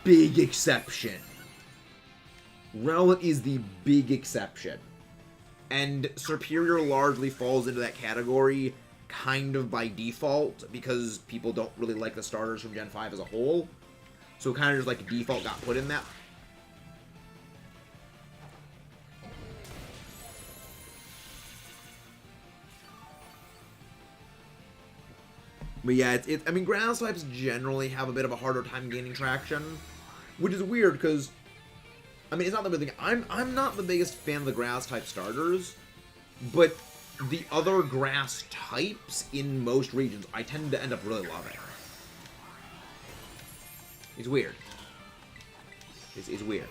big exception. Rowlet is the big exception. And Superior largely falls into that category kind of by default, because people don't really like the starters from Gen 5 as a whole. So kind of just like default got put in that. But yeah, I mean, grass types generally have a bit of a harder time gaining traction, which is weird because, I mean, it's not the big thing. I'm not the biggest fan of the grass type starters, but the other grass types in most regions, I tend to end up really loving. It's weird. It's weird.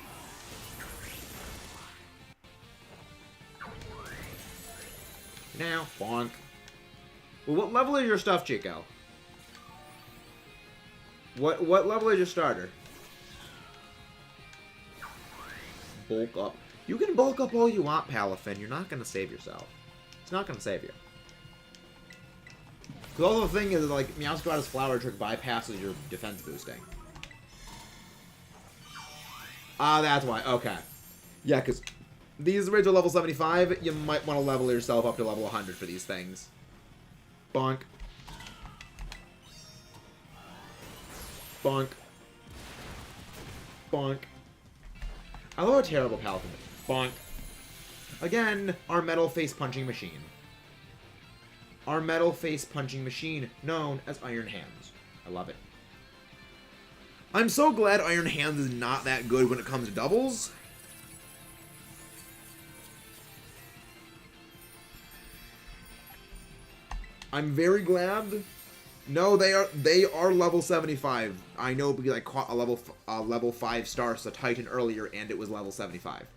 Now, bonk. Well, what level is your stuff, Chico? What level is your starter? Bulk up. You can bulk up all you want, Palafin. You're not going to save yourself. It's not going to save you. Because all the thing is, like, Meowscarlet's Flower Trick bypasses your defense boosting. Ah, that's why. Okay. Yeah, because these raids are level 75. You might want to level yourself up to level 100 for these things. Bonk. Bonk. Bonk. I love a terrible Palafin. Bonk. Again, our metal face punching machine. Our metal face punching machine, known as Iron Hands. I love it. I'm so glad Iron Hands is not that good when it comes to doubles. I'm very glad. No, they are level 75. I know because I caught a level 5 star so Titan earlier and it was level 75.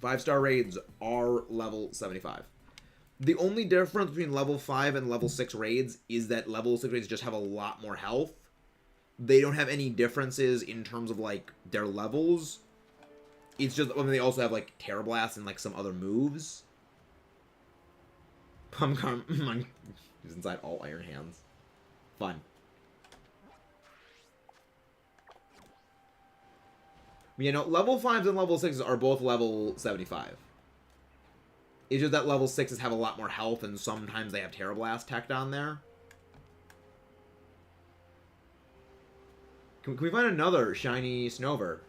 5-star raids are level 75. The only difference between level 5 and level 6 raids is that level 6 raids just have a lot more health. They don't have any differences in terms of, like, their levels. It's just, I mean, they also have, like, Terra Blast and, like, some other moves. Pumpkin is inside all Iron Hands. Fun. You know, level 5s and level 6s are both level 75. It's just that level 6s have a lot more health, and sometimes they have Terra Blast teched on there. Can we find another shiny Snover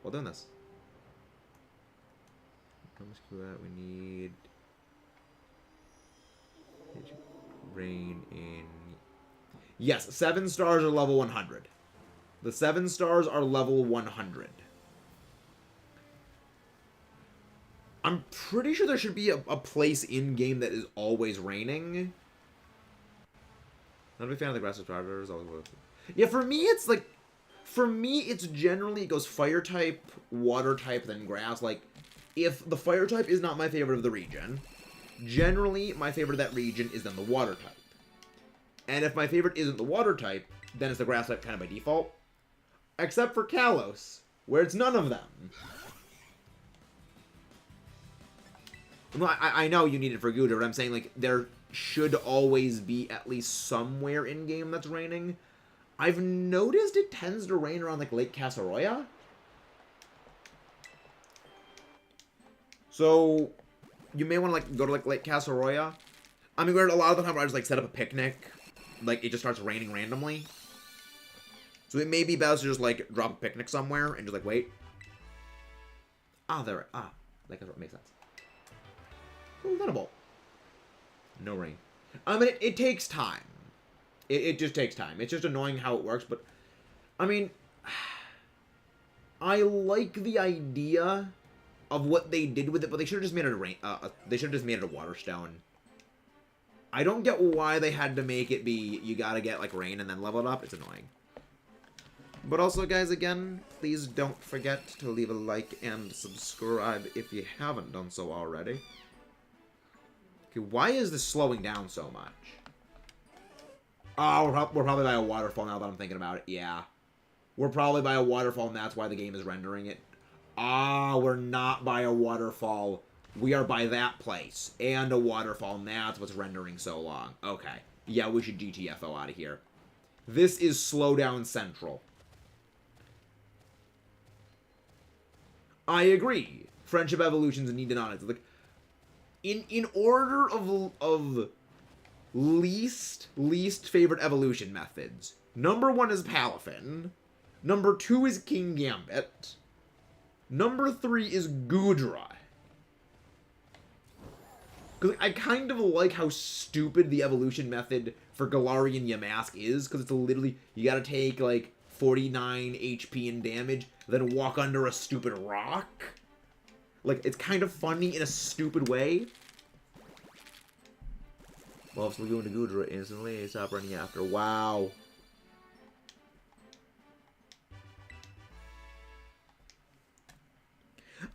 while doing this? Let's do that. We need rain in. Yes, 7 stars are level 100. The 7 stars are level 100. I'm pretty sure there should be a place in game that is always raining. Not a big fan of the grass starters. Yeah, for me it's like, it's generally, it goes fire type, water type, then grass. Like, if the fire type is not my favorite of the region, generally my favorite of that region is then the water type. And if my favorite isn't the water type, then it's the grass type kind of by default. Except for Kalos, where it's none of them. Well, I know you need it for Gudra, but I'm saying, like, there should always be at least somewhere in-game that's raining. I've noticed it tends to rain around, like, Lake Casaroya. So, you may want to, like, go to, like, Lake Casaroya. I mean, a lot of the time I just, like, set up a picnic. Like, it just starts raining randomly. So it may be best to just, like, drop a picnic somewhere and just, like, wait. There. Lake Casaroya makes sense. Ooh, Thunderbolt. No rain. I mean, it takes time. It just takes time. It's just annoying how it works, but... I mean... I like the idea of what they did with it, but they should have just made it a rain... they should have just made it a water stone. I don't get why they had to make it be, you gotta get, like, rain and then level it up. It's annoying. But also, guys, again, please don't forget to leave a like and subscribe if you haven't done so already. Okay, why is this slowing down so much? Oh, we're probably by a waterfall now that I'm thinking about it. Yeah. We're probably by a waterfall, and that's why the game is rendering it. We're not by a waterfall. We are by that place. And a waterfall, and that's what's rendering so long. Okay. Yeah, we should GTFO out of here. This is slowdown central. I agree. Friendship evolutions needed on it. Like, in order of least favorite evolution methods, number 1 is Palafin, number 2 is King Gambit, number 3 is Gudra. Because I kind of like how stupid the evolution method for Galarian Yamask is, because it's literally, you gotta take, like, 49 HP and damage, then walk under a stupid rock. Like, it's kind of funny in a stupid way. Well, if we go into Gudra instantly, stop running after. Wow.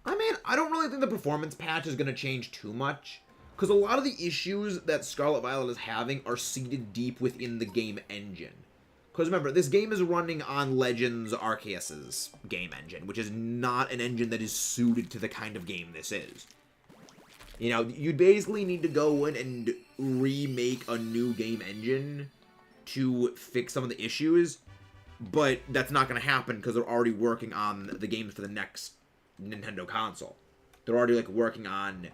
I mean, I don't really think the performance patch is going to change too much. Because a lot of the issues that Scarlet Violet is having are seated deep within the game engine. Because remember, this game is running on Legends Arceus's game engine, which is not an engine that is suited to the kind of game this is. You know, you'd basically need to go in and remake a new game engine to fix some of the issues, but that's not going to happen because they're already working on the games for the next Nintendo console. They're already, like, working on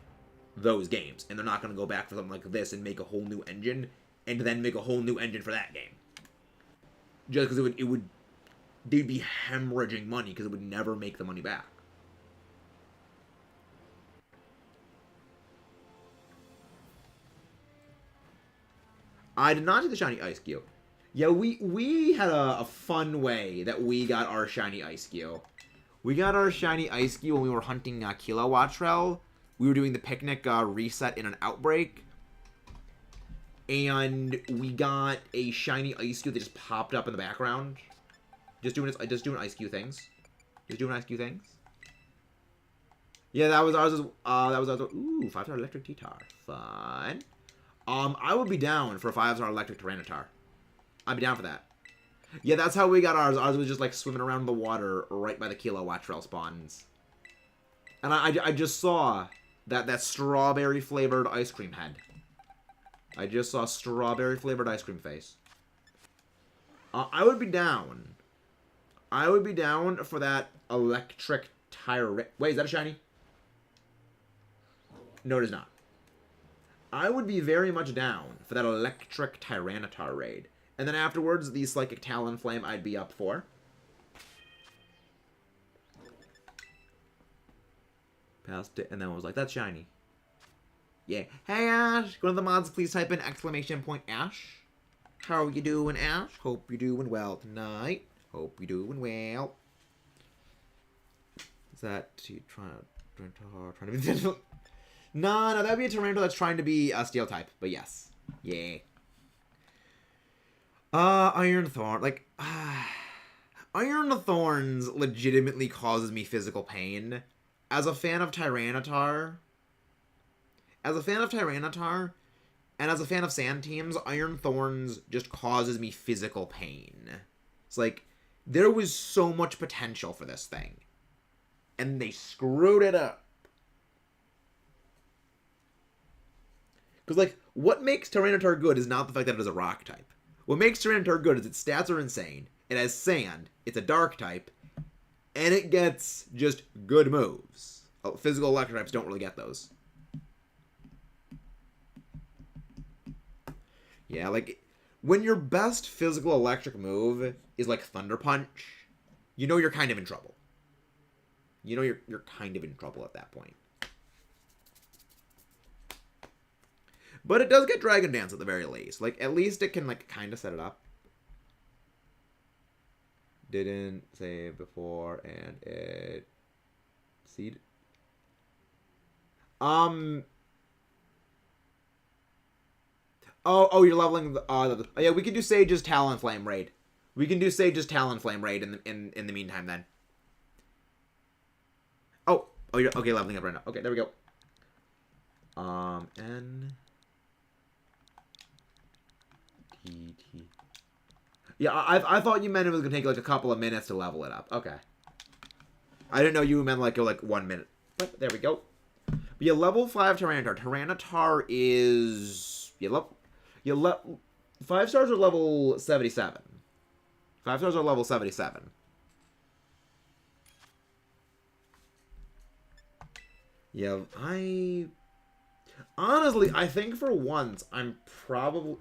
those games, and they're not going to go back for something like this and make a whole new engine, and then make a whole new engine for that game. Just because they'd be hemorrhaging money because it would never make the money back. I did not see the shiny Ice Cube. Yeah, we had a fun way that we got our shiny Ice Cube. We got our shiny Ice Cube when we were hunting Kilowattrel. We were doing the picnic reset in an outbreak. And we got a shiny Ice Cube that just popped up in the background. Just doing Ice Cube things. Just doing Ice Cube things. Yeah, that was ours. That was ours. Ooh, 5-star electric T-Tar. Fun. I would be down for a 5-star electric Tyranitar. I'd be down for that. Yeah, that's how we got ours. Ours was just, like, swimming around the water right by the Kilowattrel spawns. And I just saw that strawberry-flavored ice cream head. I just saw strawberry-flavored ice cream face. I would be down. I would be down for that electric Tyranitar. Wait, is that a shiny? No, it is not. I would be very much down for that electric Tyranitar raid. And then afterwards, the Psychic Talonflame I'd be up for. past it, and then was like, that's shiny. Yeah. Hey, Ash. One of the mods, please type in !Ash. How you doing, Ash? Hope you're doing well tonight. Hope you're doing well. Is that trying to be... No, that'd be a Tyranitar that's trying to be a Steel type. But yes. Yeah. Iron Thorn. Like, Iron Thorns legitimately causes me physical pain. As a fan of Tyranitar, and as a fan of Sand teams, Iron Thorns just causes me physical pain. It's like, there was so much potential for this thing. And they screwed it up. Because, like, what makes Tyranitar good is not the fact that it is a rock type. What makes Tyranitar good is its stats are insane. It has sand. It's a dark type. And it gets just good moves. Physical electric types don't really get those. Yeah, like, when your best physical electric move is, like, Thunder Punch, you know you're kind of in trouble. You know you're kind of in trouble at that point. But it does get Dragon Dance at the very least. Like, at least it can, like, kind of set it up. Didn't save before, and it... Seed? Oh, you're leveling the... yeah, we can do Sage's Talonflame raid. We can do Sage's Talonflame raid in the meantime, then. Oh, you're... Okay, leveling up right now. Okay, there we go. N... T. Yeah, I thought you meant it was gonna take like a couple of minutes to level it up. Okay. I didn't know you meant like 1 minute. But there we go. But yeah, level 5 Tyranitar. Tyranitar is 5 stars are level 77. 5 stars are level 77. Yeah, honestly, I think for once I'm probably...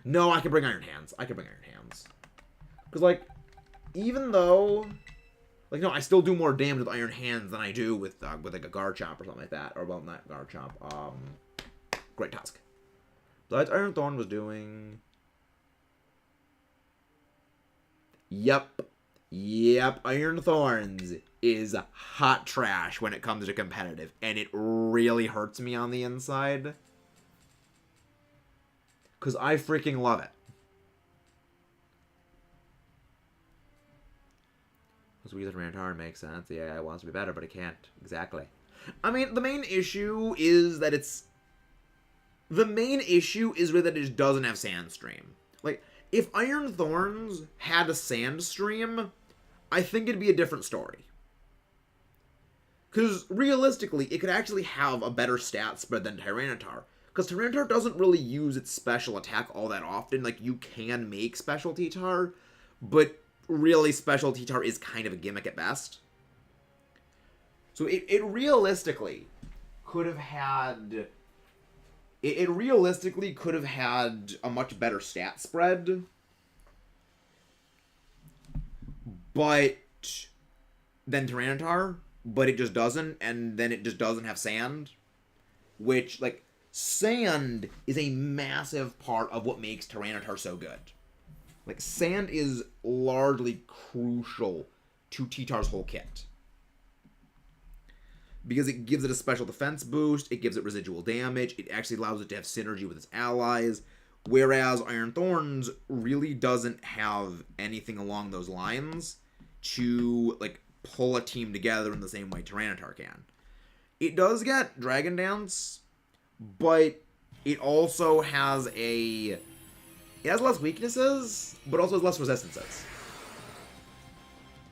No, I can bring Iron Hands. Because, like, even though... Like, no, I still do more damage with Iron Hands than I do with like, a Garchomp or something like that. Or, well, not Garchomp. Great Tusk. Besides, Iron Thorn was doing... Yep, Iron Thorns is hot trash when it comes to competitive. And it really hurts me on the inside. Because I freaking love it. Squeeze it Tyranitar makes sense. Yeah, it wants to be better, but it can't. Exactly. I mean, the main issue is that it's... The main issue is that it just doesn't have Sandstream. Like, if Iron Thorns had a Sandstream, I think it'd be a different story. Because, realistically, it could actually have a better stat spread than Tyranitar. Because Tyranitar doesn't really use its special attack all that often. Like, you can make Specialty Tar, but really Specialty Tar is kind of a gimmick at best. So it realistically could have had... It realistically could have had a much better stat spread. But... than Tyranitar. But it just doesn't. And then it just doesn't have Sand. Which, like... Sand is a massive part of what makes Tyranitar so good. Like, Sand is largely crucial to T-Tar's whole kit. Because it gives it a special defense boost, it gives it residual damage, it actually allows it to have synergy with its allies, whereas Iron Thorns really doesn't have anything along those lines to, like, pull a team together in the same way Tyranitar can. It does get Dragon Dance, but it also has a... It has less weaknesses, but also has less resistances.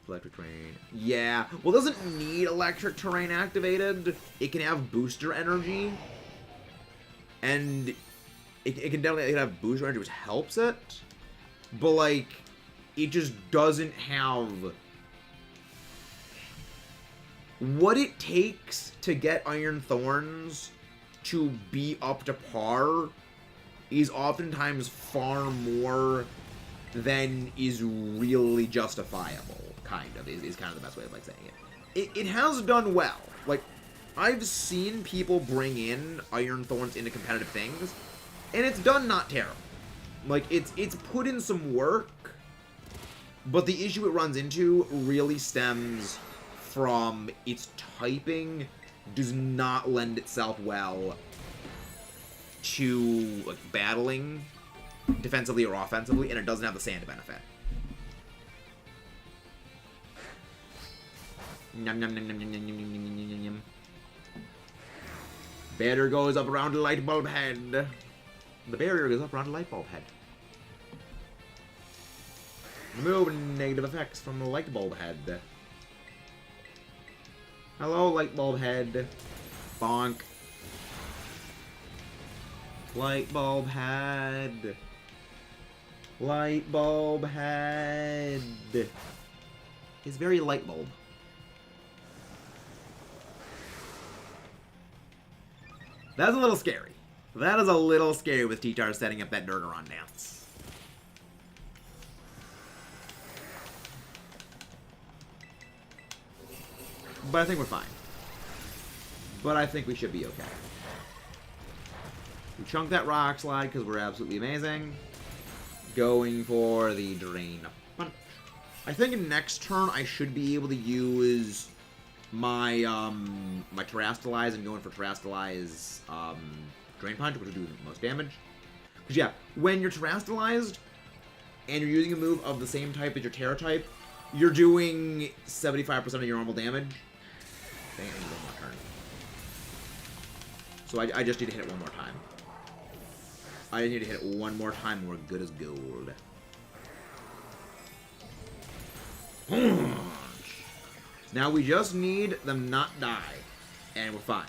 Electric Terrain. Yeah. Well, it doesn't need Electric Terrain activated. It can have Booster Energy. And it can definitely have Booster Energy, which helps it. But, like, it just doesn't have... What it takes to get Iron Thorns to be up to par is oftentimes far more than is really justifiable, kind of, is kind of the best way of, like, saying it. It has done well. Like, I've seen people bring in Iron Thorns into competitive things, and it's done not terrible. Like, it's put in some work, but the issue it runs into really stems from its typing does not lend itself well to, like, battling defensively or offensively, and it doesn't have the sand benefit. Yum, yum, yum, yum, yum, yum, yum, yum, yum, yum. Barrier goes up around the light bulb head. The barrier goes up around the light bulb head. Remove negative effects from the light bulb head. Hello, light bulb head. Bonk. Light bulb head. Light bulb head. It's very light bulb. That's a little scary. That is a little scary with T-Tar setting up that Durgaron dance. But I think we're fine. But I think we should be okay. We chunk that rock slide because we're absolutely amazing. Going for the Drain Punch. I think next turn I should be able to use my my Terastalize and going for Terastalize Drain Punch, which will do the most damage. Because yeah, when you're Terastalized and you're using a move of the same type as your Terra type, you're doing 75% of your normal damage. Dang, I need one more turn. So I just need to hit it one more time. I need to hit it one more time and we're good as gold. Now we just need them not die, and we're fine.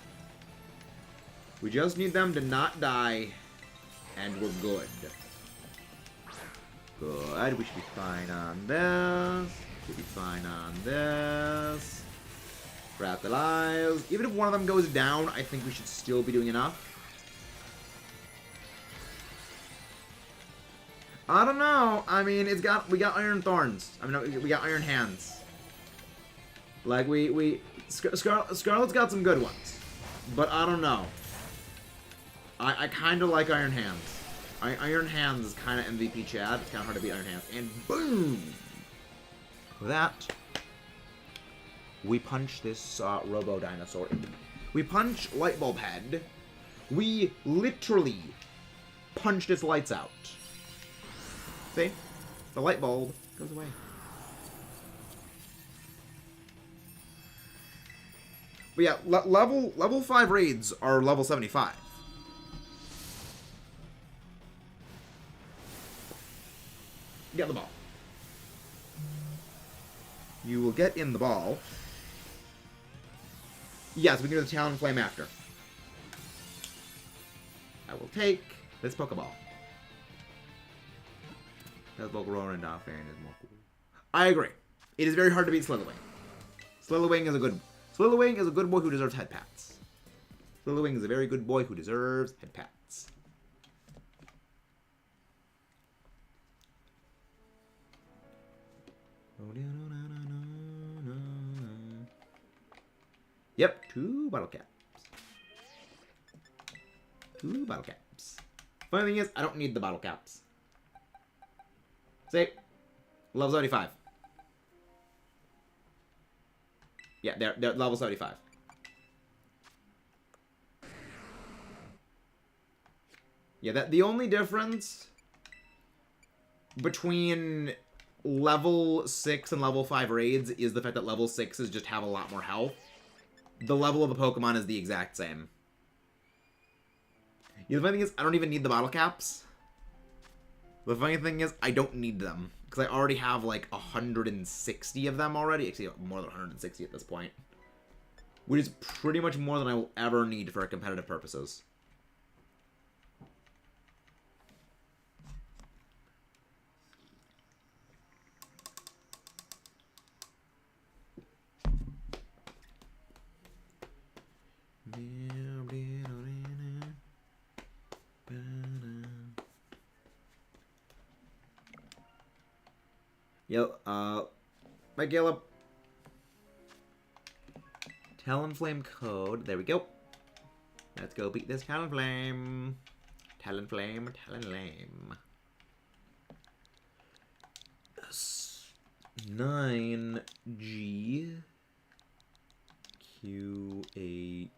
We just need them to not die, and we're good. Good. We should be fine on this. Should be fine on this. Fractalize. Even if one of them goes down, I think we should still be doing enough. I don't know. I mean, we got Iron Thorns. I mean, we got Iron Hands. Like, Scarlet's got some good ones. But I don't know. I kind of like Iron Hands. Iron Hands is kind of MVP Chad. It's kind of hard to beat Iron Hands. And boom! With that, we punch this Robo Dinosaur. We punch Light Bulb Head. We literally punched its lights out. See? The light bulb goes away. But yeah, level 5 raids are level 75. Get the ball. You will get in the ball. Yes, we can do the Talon Flame after. I will take this Pokeball. That Volcarona and Dolphin is more cool. I agree. It is very hard to beat Slitherwing. Slitherwing is a good boy who deserves head pats. Slitherwing is a very good boy who deserves head pats. Yep, 2 bottle caps. 2 bottle caps. Funny thing is, I don't need the bottle caps. See? Level 75. Yeah, they're level 75. Yeah, the only difference between level 6 and level 5 raids is the fact that level 6s just have a lot more health. The level of the Pokemon is the exact same. Yeah, the funny thing is, I don't even need the bottle caps. The funny thing is, I don't need them. Because I already have like 160 of them already. Actually, more than 160 at this point. Which is pretty much more than I will ever need for competitive purposes. Yo, Mike Gallup. Talonflame code. There we go. Let's go beat this Talonflame. Talonflame, Talonflame. 9G QHX.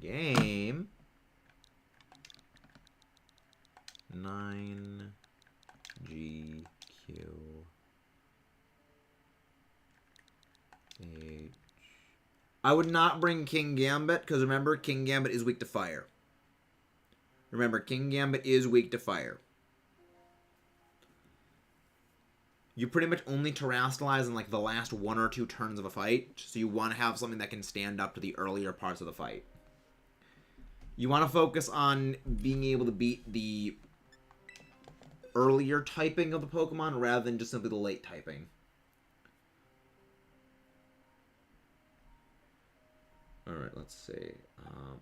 Game. 9GQ H. I would not bring King Gambit, because remember, King Gambit is weak to fire. You pretty much only terrestrialize in like the last 1 or 2 turns of a fight, so you want to have something that can stand up to the earlier parts of the fight. You want to focus on being able to beat the earlier typing of the Pokemon rather than just simply the late typing. Alright, let's see.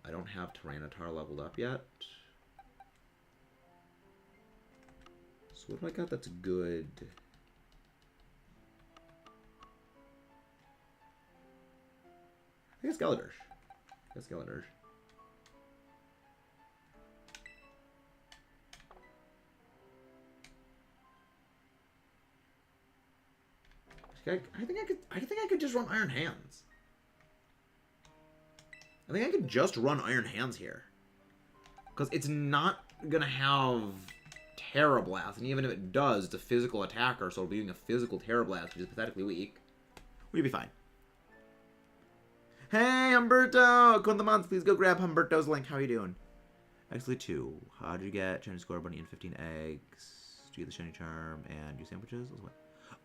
I don't have Tyranitar leveled up yet. So what do I got that's good? I guess Skeledirge. I think I could just run Iron Hands. I think I could just run Iron Hands here. Because it's not gonna have Terra Blast, and even if it does, it's a physical attacker, so it'll be doing a physical Terra Blast, which is pathetically weak. We'd be fine. Hey, Humberto! Con the month, please go grab Humberto's link. How are you doing? Actually, 2. How'd you get Shiny Score Bunny and 15 eggs? Do you get the Shiny Charm and do sandwiches?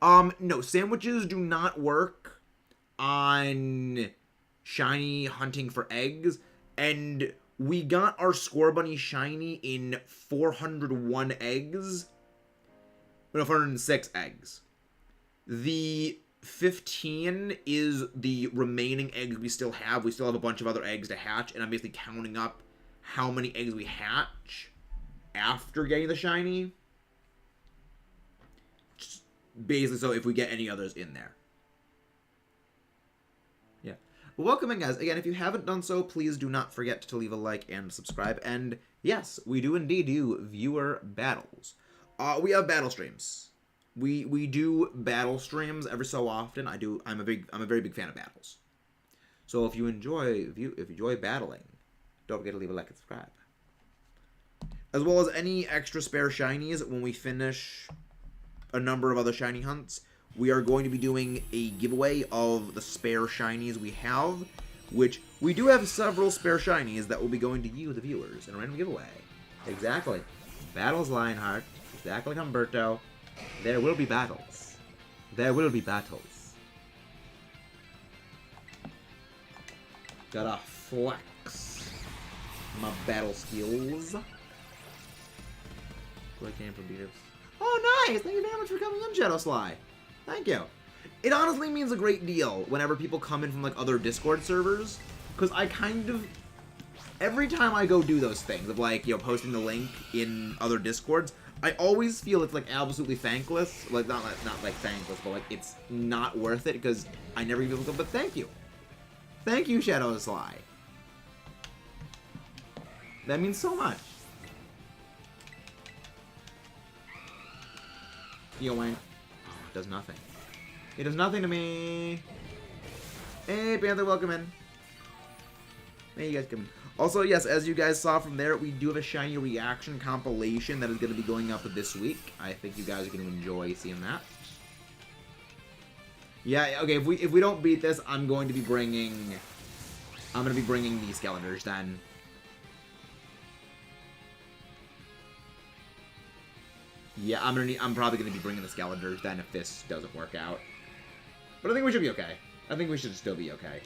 No, sandwiches do not work on Shiny hunting for eggs, and we got our Score Bunny Shiny in 401 eggs. No, 406 eggs. The 15 is the remaining eggs we still have. We still have a bunch of other eggs to hatch, and I'm basically counting up how many eggs we hatch after getting the shiny. Just basically, so if we get any others in there. Yeah. Well, welcome in, guys. Again, if you haven't done so, please do not forget to leave a like and subscribe. And yes, we do indeed do viewer battles. We have battle streams. We do battle streams every so often. I'm a very big fan of battles. So if you enjoy battling, don't forget to leave a like and subscribe. As well as any extra spare shinies when we finish a number of other shiny hunts. We are going to be doing a giveaway of the spare shinies we have, which we do have several spare shinies that will be going to you, the viewers, in a random giveaway. Exactly. Battles Lionheart. Exactly like Humberto. There will be battles. There will be battles. Gotta flex my battle skills. Oh, nice! Thank you very much for coming in, Shadowsly. Thank you. It honestly means a great deal whenever people come in from like other Discord servers, because I kind of every time I go do those things of like, you know, posting the link in other Discords, I always feel it's like absolutely thankless. Like not like thankless, but like it's not worth it because I never even look up. But thank you, Shadowsly. That means so much. Yo, Wayne. Oh, it does nothing. It does nothing to me. Hey, Panther, welcome in. Hey, you guys come in. Also, yes, as you guys saw from there, we do have a shiny reaction compilation that is going to be going up this week. I think you guys are going to enjoy seeing that. Yeah, okay, if we don't beat this, I'm going to be bringing the Skeletors then. Yeah, I'm probably going to be bringing the Skeletors then if this doesn't work out. But I think we should be okay. I think we should still be okay.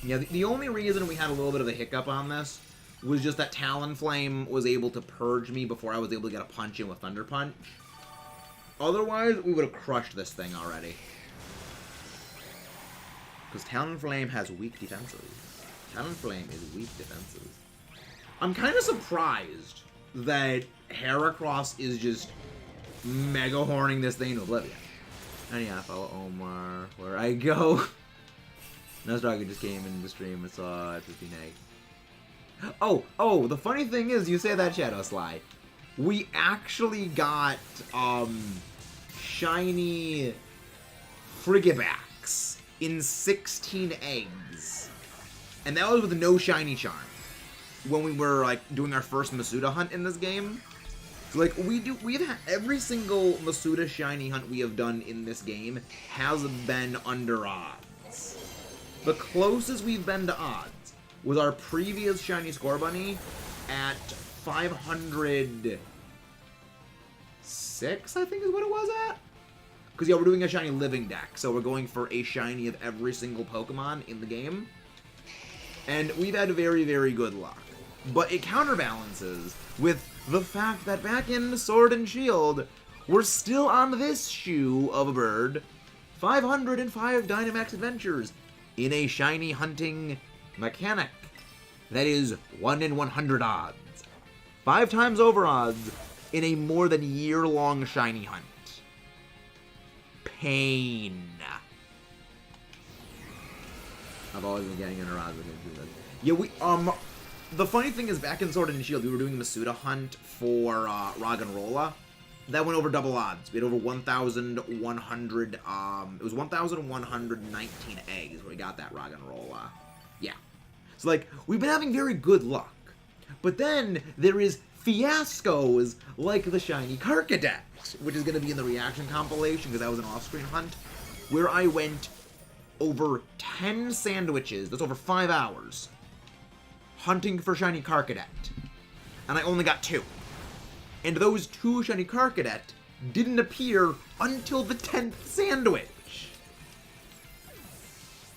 Yeah, the only reason we had a little bit of a hiccup on this was just that Talonflame was able to purge me before I was able to get a punch in with Thunder Punch. Otherwise, we would have crushed this thing already. Because Talonflame has weak defenses. Talonflame is weak defenses. I'm kind of surprised that Heracross is just mega horning this thing to oblivion. And yeah, follow Omar where I go. Nuzdragon just came into the stream and saw it 15 egg. Oh, the funny thing is, you say that, Shadow Sly. We actually got, shiny Frigibacks in 16 eggs. And that was with no shiny charm. When we were, like, doing our first Masuda hunt in this game. So, like, we've had every single Masuda shiny hunt we have done in this game has been under odds. The closest we've been to odds was our previous shiny Scorbunny at 506, I think is what it was at? Because, yeah, we're doing a shiny living deck, so we're going for a shiny of every single Pokemon in the game. And we've had very, very good luck. But it counterbalances with the fact that back in Sword and Shield, we're still on this shoe of a bird. 505 Dynamax Adventures in a shiny hunting mechanic. That is 1 in 100 odds. 5 times over odds in a more than year-long shiny hunt. Pain. I've always been getting under odds with him. Yeah, the funny thing is, back in Sword and Shield, we were doing the Masuda hunt for Roggenrola. That went over double odds. We had over 1,100, it was 1,119 eggs when we got that Roggenrola. Yeah. So, like, we've been having very good luck. But then, there is fiascos like the shiny Karkadex, which is going to be in the reaction compilation, because that was an off-screen hunt, where I went over 10 sandwiches, that's over 5 hours, hunting for shiny Karkadet. And I only got 2. And those 2 shiny Karkadet didn't appear until the 10th sandwich.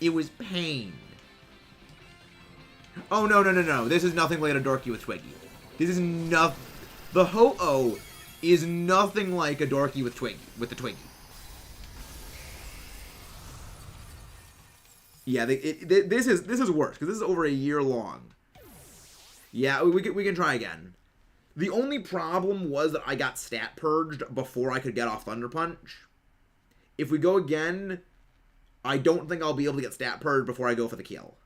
It was pain. Oh, no. This is nothing like a Dorky with Twiggy. This is nothing. The Ho-Oh is nothing like a Dorky with Twiggy, with the Twiggy. Yeah, this is worse, because this is over a year long. Yeah, we can try again. The only problem was that I got stat purged before I could get off Thunder Punch. If we go again, I don't think I'll be able to get stat purged before I go for the kill.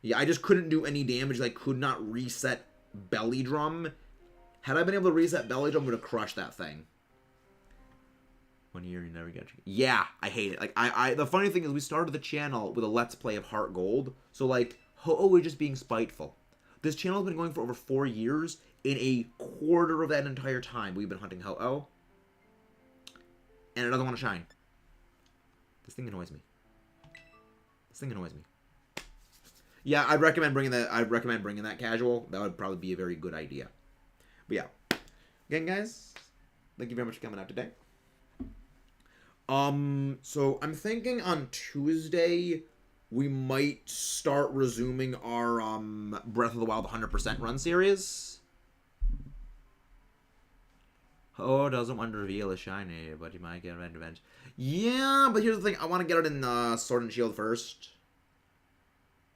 Yeah, I just couldn't do any damage. I could not reset Belly Drum. Had I been able to reset Belly Drum, I would have crushed that thing. 1 year, you never get you. Yeah, I hate it. Like, the funny thing is, we started the channel with a Let's Play of Heart Gold. So, like, Ho-Oh is just being spiteful. This channel has been going for over 4 years. In a quarter of that entire time, we've been hunting Ho-Oh. And it doesn't want to shine. This thing annoys me. Yeah, I'd recommend bringing that casual. That would probably be a very good idea. But yeah. Again, guys, thank you very much for coming out today. So I'm thinking on Tuesday we might start resuming our Breath of the Wild 100% run series. Oh, doesn't want to reveal a shiny, but you might get a revenge. Yeah, but here's the thing. I want to get it in Sword and Shield first.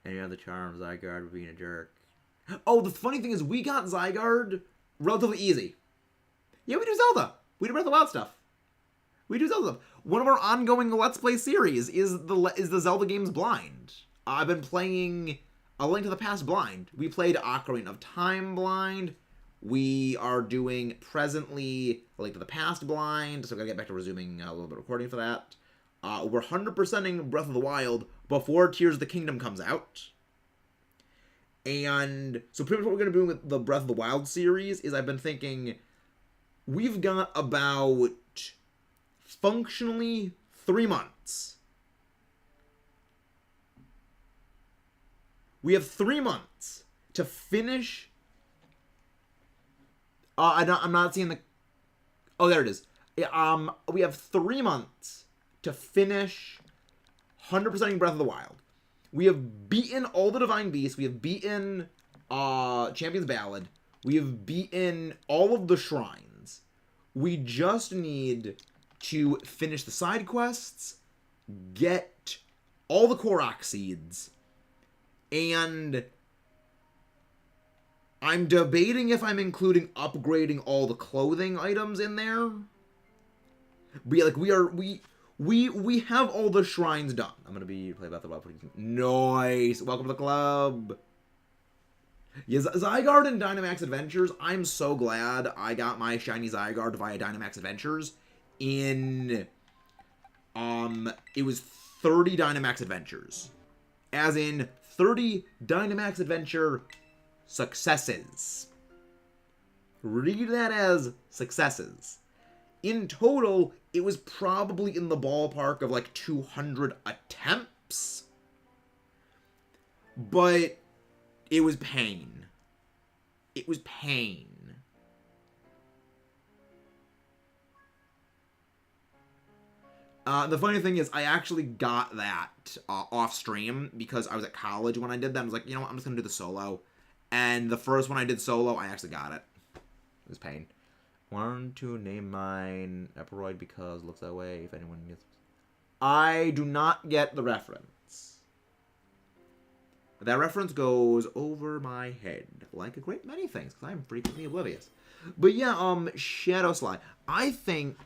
And you have the charm, Zygarde for being a jerk. Oh, the funny thing is, we got Zygarde relatively easy. Yeah, we do Zelda. We do Breath of the Wild stuff. We do Zelda stuff. One of our ongoing Let's Play series is the Zelda games blind. I've been playing A Link to the Past blind. We played Ocarina of Time blind. We are doing presently A Link to the Past blind, so I've got to get back to resuming a little bit of recording for that. We're 100%ing Breath of the Wild before Tears of the Kingdom comes out. And so pretty much what we're going to be doing with the Breath of the Wild series is I've been thinking we've got about functionally 3 months. We have 3 months to finish. I'm not seeing the. Oh, there it is. We have 3 months to finish 100%ing Breath of the Wild. We have beaten all the Divine Beasts. We have beaten Champion's Ballad. We have beaten all of the shrines. We just need to finish the side quests, get all the Korok seeds, and I'm debating if I'm including upgrading all the clothing items in there. But yeah, like we have all the shrines done. I'm gonna be play about the wild. Nice. Welcome to the club. Yeah, Zygarde and Dynamax Adventures. I'm so glad I got my shiny Zygarde via Dynamax Adventures. It was 30 Dynamax Adventures, as in 30 Dynamax Adventure successes. Read that as successes. In total, it was probably in the ballpark of like 200 attempts. But it was pain. It was pain. The funny thing is, I actually got that off stream because I was at college when I did that. I was like, you know what, I'm just going to do the solo. And the first one I did solo, I actually got it. It was pain. Want to name mine Eporoid because it looks that way, if anyone gets... I do not get the reference. That reference goes over my head, like a great many things, because I'm frequently oblivious. But yeah, Shadow Sly. I think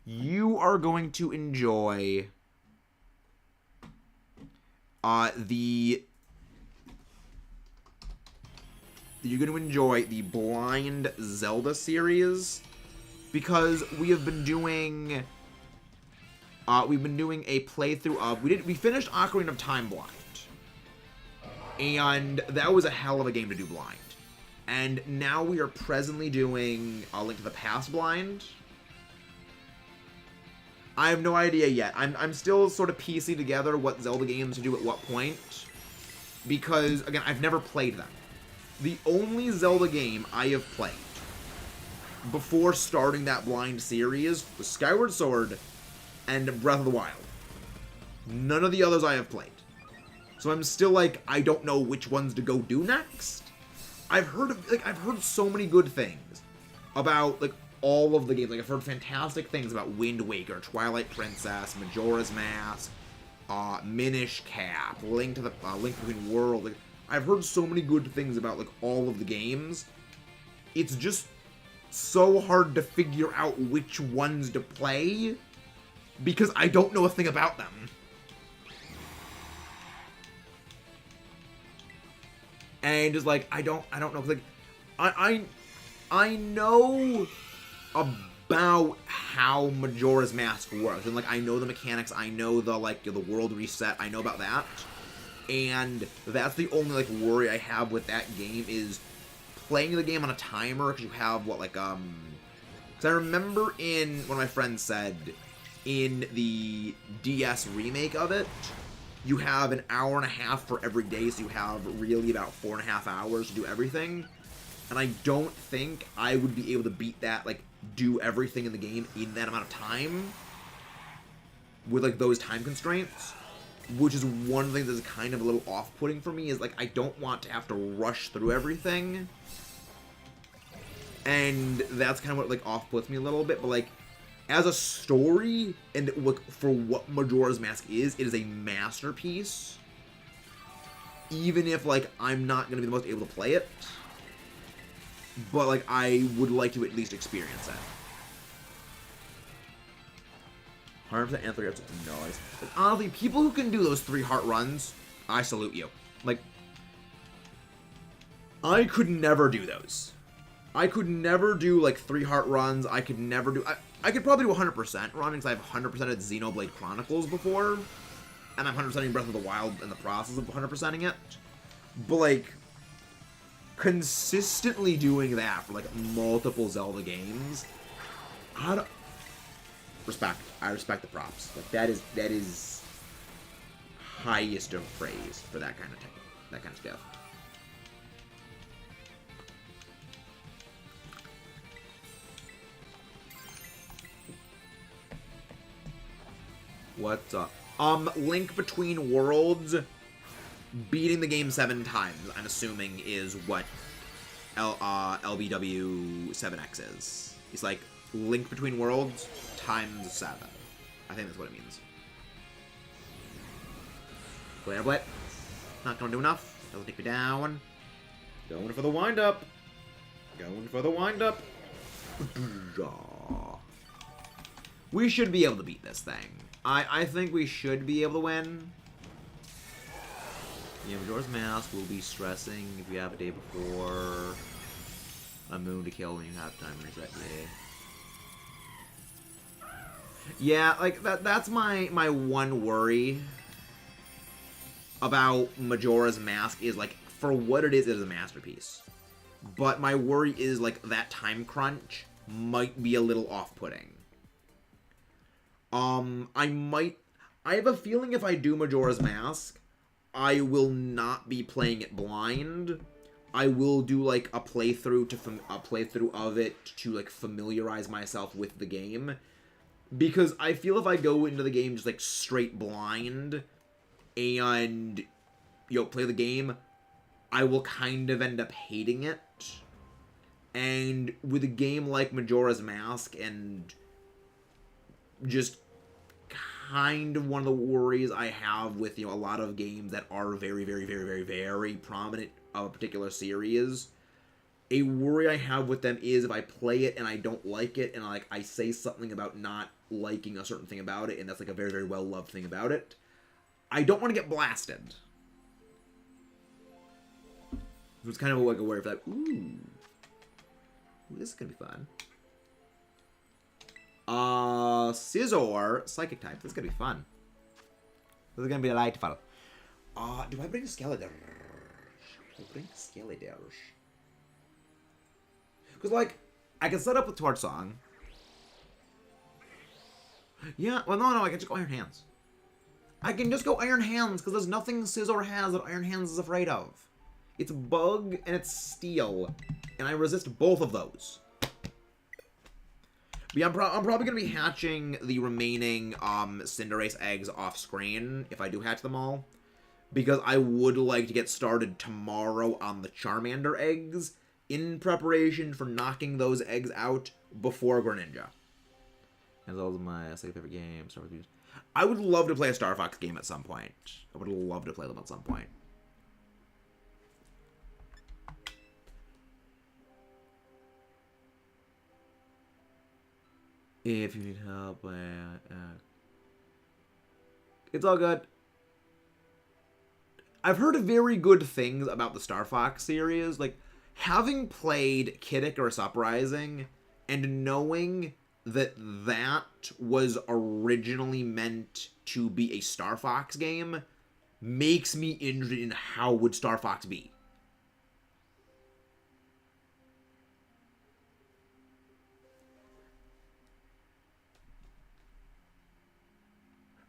you are going to enjoy you're going to enjoy the Blind Zelda series, because we have been doing we've been doing a playthrough of we finished Ocarina of Time blind, and that was a hell of a game to do blind. And now we are presently doing A Link to the Past blind. I have no idea yet. I'm still sort of piecing together what Zelda games to do at what point, because again, I've never played them. The only Zelda game I have played before starting that blind series was Skyward Sword and Breath of the Wild. None of the others I have played. So I'm still like, I don't know which ones to go do next. I've heard so many good things about like all of the games. Like I've heard fantastic things about Wind Waker, Twilight Princess, Majora's Mask, Minish Cap, Link Between Worlds. Like, I've heard so many good things about like all of the games. It's just so hard to figure out which ones to play because I don't know a thing about them. And just like I don't know, cause like I know about how Majora's Mask works, and like I know the mechanics, I know the like the world reset, I know about that. And that's the only like worry I have with that game is playing the game on a timer, because you have what like because I remember in one of my friends said in the DS remake of it, you have an hour and a half for every day, so you have really about 4.5 hours to do everything. And I don't think I would be able to beat that, like do everything in the game in that amount of time with like those time constraints. Which is one thing that's kind of a little off-putting for me, is like I don't want to have to rush through everything. And that's kind of what like off-puts me a little bit, but like as a story and look for what Majora's Mask is, it is a masterpiece. Even if like I'm not going to be the most able to play it, but like I would like to at least experience it. 100% Antler gets noise. Like, honestly, people who can do those 3 heart runs, I salute you. Like, I could never do those. I could never do, like, 3 heart runs. I could never do... I could probably do 100% run, because I've 100%ed Xenoblade Chronicles before. And I'm 100%ing Breath of the Wild in the process of 100%ing it. But, like, consistently doing that for, like, multiple Zelda games, I don't... Respect. I respect the props. Like that is highest of praise for that kind of stuff. What's up? Link Between Worlds, beating the game 7 times, I'm assuming, is what LBW 7X is. It's like Link Between Worlds times 7. I think that's what it means. Flare Blitz. Not gonna do enough. Doesn't take me down. Going for the wind-up. Going for the wind-up. We should be able to beat this thing. I think we should be able to win. Yeah, Majora's Mask will be stressing if you have a day before a moon to kill and you have time reset. Yeah, like that's my one worry about Majora's Mask is like for what it is a masterpiece. But my worry is like that time crunch might be a little off-putting. I have a feeling if I do Majora's Mask, I will not be playing it blind. I will do like a playthrough of it to like familiarize myself with the game, because I feel if I go into the game just like straight blind and play the game, I will kind of end up hating it. And with a game like Majora's Mask and just kind of one of the worries I have with, a lot of games that are very, very, very, very, very prominent of a particular series. A worry I have with them is if I play it and I don't like it and like I say something about not liking a certain thing about it and that's like a very, very well-loved thing about it, I don't want to get blasted. So it's kind of like a worry for that. Ooh, this is gonna be fun. Scizor, Psychic type. This is gonna be fun. This is gonna be delightful. Do I bring Scarlet? Because, like, I can set up with Torch Song. Yeah, well, no, I can just go Iron Hands. I can just go Iron Hands, because there's nothing Scizor has that Iron Hands is afraid of. It's Bug, and it's Steel. And I resist both of those. But yeah, I'm probably going to be hatching the remaining Cinderace eggs off-screen, if I do hatch them all. Because I would like to get started tomorrow on the Charmander eggs, in preparation for knocking those eggs out before Greninja. And those are my second favorite games. I would love to play a Star Fox game at some point. I would love to play them at some point. If you need help, it's all good. I've heard very good things about the Star Fox series. Like, having played Kid Icarus Uprising and knowing that that was originally meant to be a Star Fox game makes me interested in how would Star Fox be.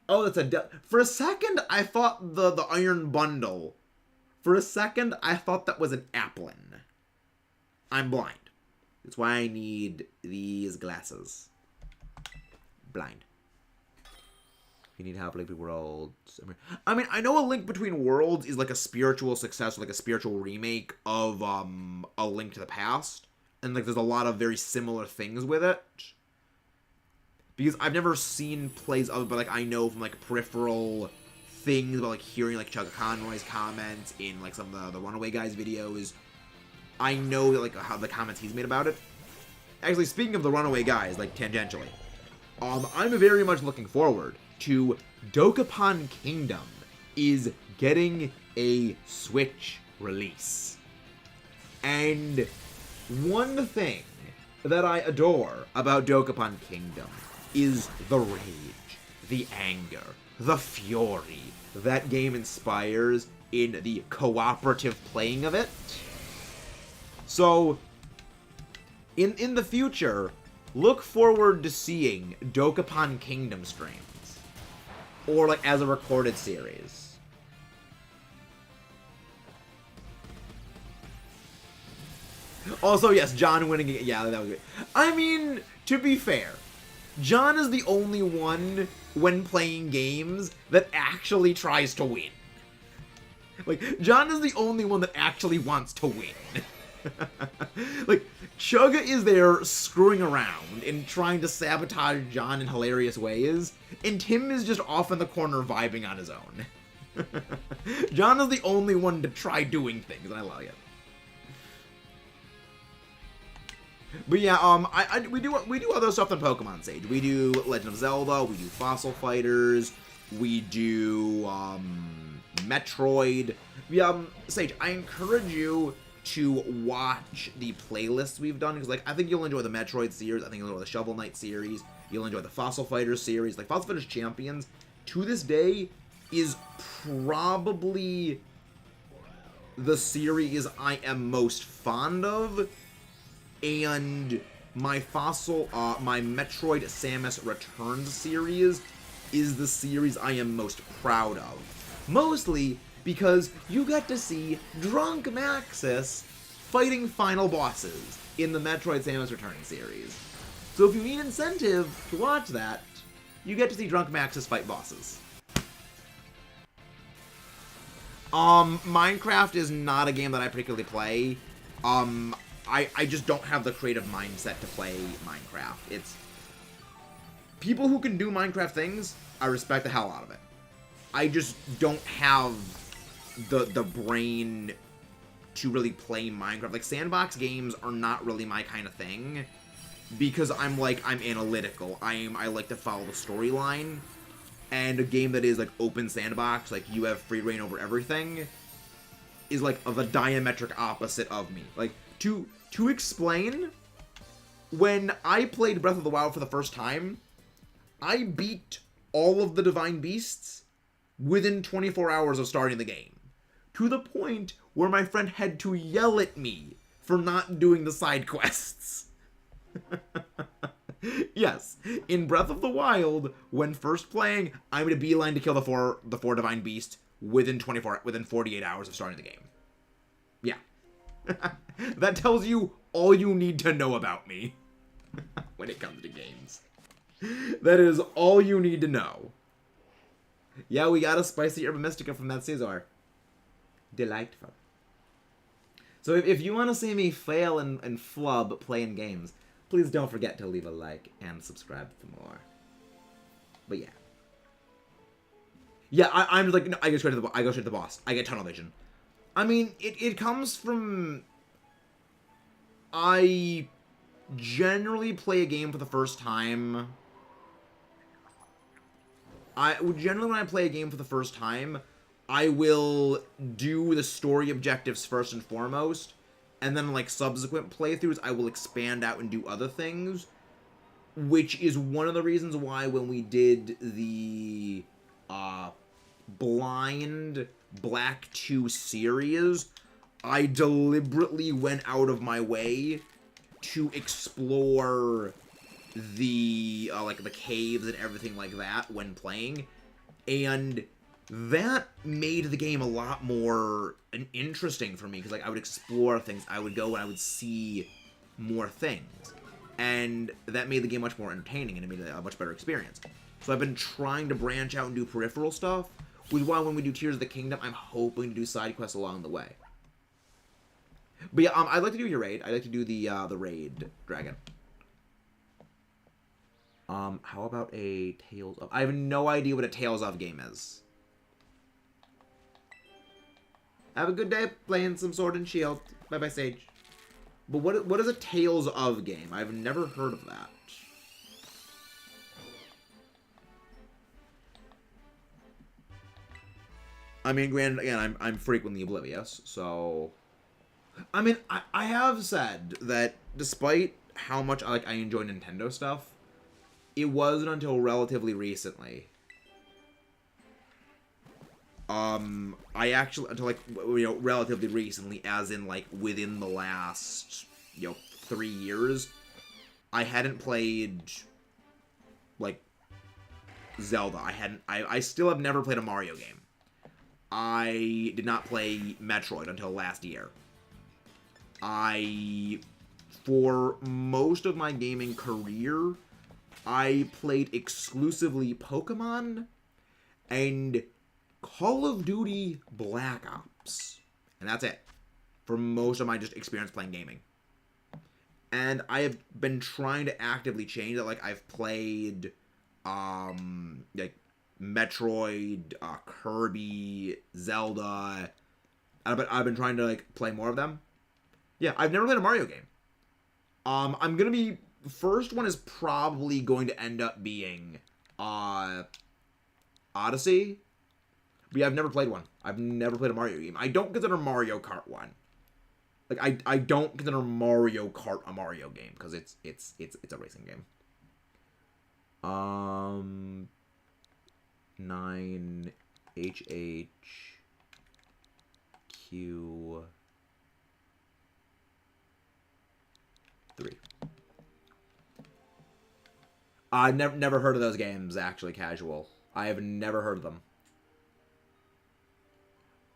Oh, that's for a second, I thought the Iron Bundle. For a second, I thought that was an Applin. I'm blind. That's why I need these glasses. Blind. If you need help, Link Between Worlds. I mean, I know A Link Between Worlds is like a spiritual success, like a spiritual remake of A Link to the Past. And like there's a lot of very similar things with it. Because I've never seen plays of it, but like I know from like peripheral things about like hearing like Chugga Conroy's comments in like some of the Runaway Guys videos. I know that like how the comments he's made about it. Actually, speaking of the Runaway Guys, like tangentially, I'm very much looking forward to Dokapon Kingdom is getting a Switch release. And one thing that I adore about Dokapon Kingdom is the rage, the anger, the fury that game inspires in the cooperative playing of it. So, in the future, look forward to seeing Dokapon Kingdom streams. Or, like, as a recorded series. Also, yes, John winning. Yeah, that was good. I mean, to be fair, John is the only one, when playing games, that actually tries to win. Like, John is the only one that actually wants to win. Like, Chugga is there screwing around and trying to sabotage John in hilarious ways, and Tim is just off in the corner vibing on his own. John is the only one to try doing things, and I love it. But yeah, we do other stuff than Pokemon Sage. We do Legend of Zelda, we do Fossil Fighters, we do Metroid. Sage, I encourage you to watch the playlists we've done, because like I think you'll enjoy the Metroid series, I think you'll enjoy the Shovel Knight series, you'll enjoy the Fossil Fighters series. Like Fossil Fighters Champions, to this day, is probably the series I am most fond of, and my Metroid Samus Returns series is the series I am most proud of. Mostly because you get to see Drunk Maxis fighting final bosses in the Metroid Samus Returns series. So if you need incentive to watch that, you get to see Drunk Maxis fight bosses. Minecraft is not a game that I particularly play. I just don't have the creative mindset to play Minecraft. It's... people who can do Minecraft things, I respect the hell out of it. I just don't have the brain to really play Minecraft. Like, sandbox games are not really my kind of thing, because I'm analytical. I like to follow the storyline. And a game that is like open sandbox, like you have free reign over everything, is like of a diametric opposite of me. Like, to explain, when I played Breath of the Wild for the first time, I beat all of the Divine Beasts within 24 hours of starting the game. To the point where my friend had to yell at me for not doing the side quests. Yes, in Breath of the Wild, when first playing, I'm gonna beeline to kill the four Divine Beasts within 48 hours of starting the game. Yeah. That tells you all you need to know about me when it comes to games. That is all you need to know. Yeah, we got a spicy Herba Mystica from that Caesar. Delightful. So if you want to see me fail and flub playing games, please don't forget to leave a like and subscribe for more. But yeah. Yeah, I'm just like, no, I go straight to the boss. I get tunnel vision. I mean, it comes from... I generally play a game for the first time. Generally when I play a game for the first time, I will do the story objectives first and foremost, and then like subsequent playthroughs, I will expand out and do other things, which is one of the reasons why when we did the blind Black 2 series, I deliberately went out of my way to explore the like the caves and everything like that when playing, and that made the game a lot more interesting for me, because like I would explore things, I would go and I would see more things, and that made the game much more entertaining, and it made it a much better experience. So I've been trying to branch out and do peripheral stuff, which is why when we do Tears of the Kingdom, I'm hoping to do side quests along the way. But yeah, I'd like to do your raid. I'd like to do the raid dragon. How about a Tales of... I have no idea what a Tales of game is. Have a good day playing some Sword and Shield. Bye-bye, Sage. But what is a Tales of game? I've never heard of that. I mean, granted, again, I'm frequently oblivious, so... I mean, I have said that despite how much I enjoy Nintendo stuff, it wasn't until relatively recently. I actually, until like, relatively recently, as in like within the last, 3 years, I hadn't played, like, Zelda. I still have never played a Mario game. I did not play Metroid until last year. For most of my gaming career, I played exclusively Pokemon and Call of Duty Black Ops. And that's it. For most of my just experience playing gaming. And I have been trying to actively change that. Like, I've played, like, Metroid, Kirby, Zelda. I've been trying to like play more of them. Yeah, I've never played a Mario game. I'm gonna be first one is probably going to end up being Odyssey. But yeah, I've never played one. I've never played a Mario game. I don't consider Mario Kart one. Like I don't consider Mario Kart a Mario game because it's a racing game. 9 HH Q 3. I never heard of those games, actually, casual. I have never heard of them.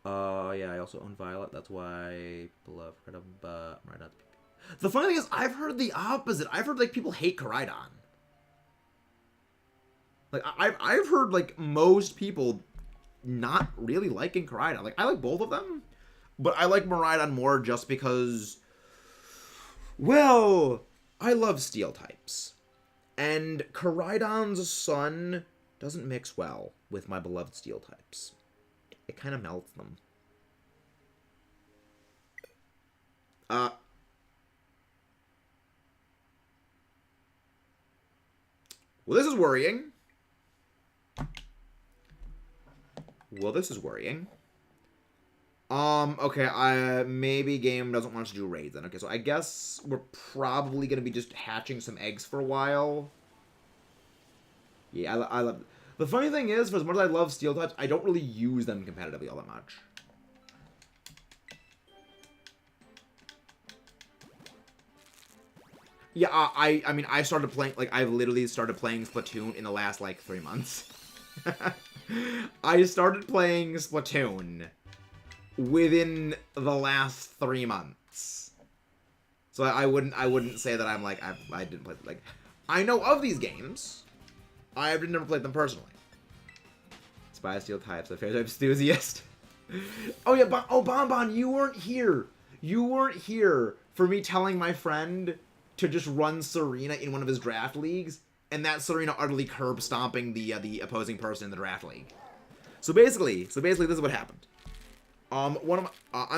Yeah, I also own Violet. That's why beloved right now. The funny thing is, I've heard the opposite. I've heard like people hate Koraidon. Like I've heard like most people not really liking Koraidon. Like I like both of them, but I like Miraidon more just because. Well, I love steel types, and Koraidon's sun doesn't mix well with my beloved steel types. It kind of melts them. Well, this is worrying. Okay, maybe game doesn't want us to do raids then. Okay, so I guess we're probably gonna be just hatching some eggs for a while. Yeah, I love... The funny thing is, for as much as I love steel types, I don't really use them competitively all that much. Yeah, I mean, I started playing, like, I've literally started playing Splatoon in the last, like, 3 months. I started playing Splatoon within the last 3 months. So I wouldn't say that I'm, like, I didn't play, like, I know of these games. I've never played them personally. Spy steel types, a fair type enthusiast. Oh yeah, Bonbon, you weren't here. You weren't here for me telling my friend to just run Serena in one of his draft leagues, and that Serena utterly curb stomping the opposing person in the draft league. So basically, this is what happened. I'm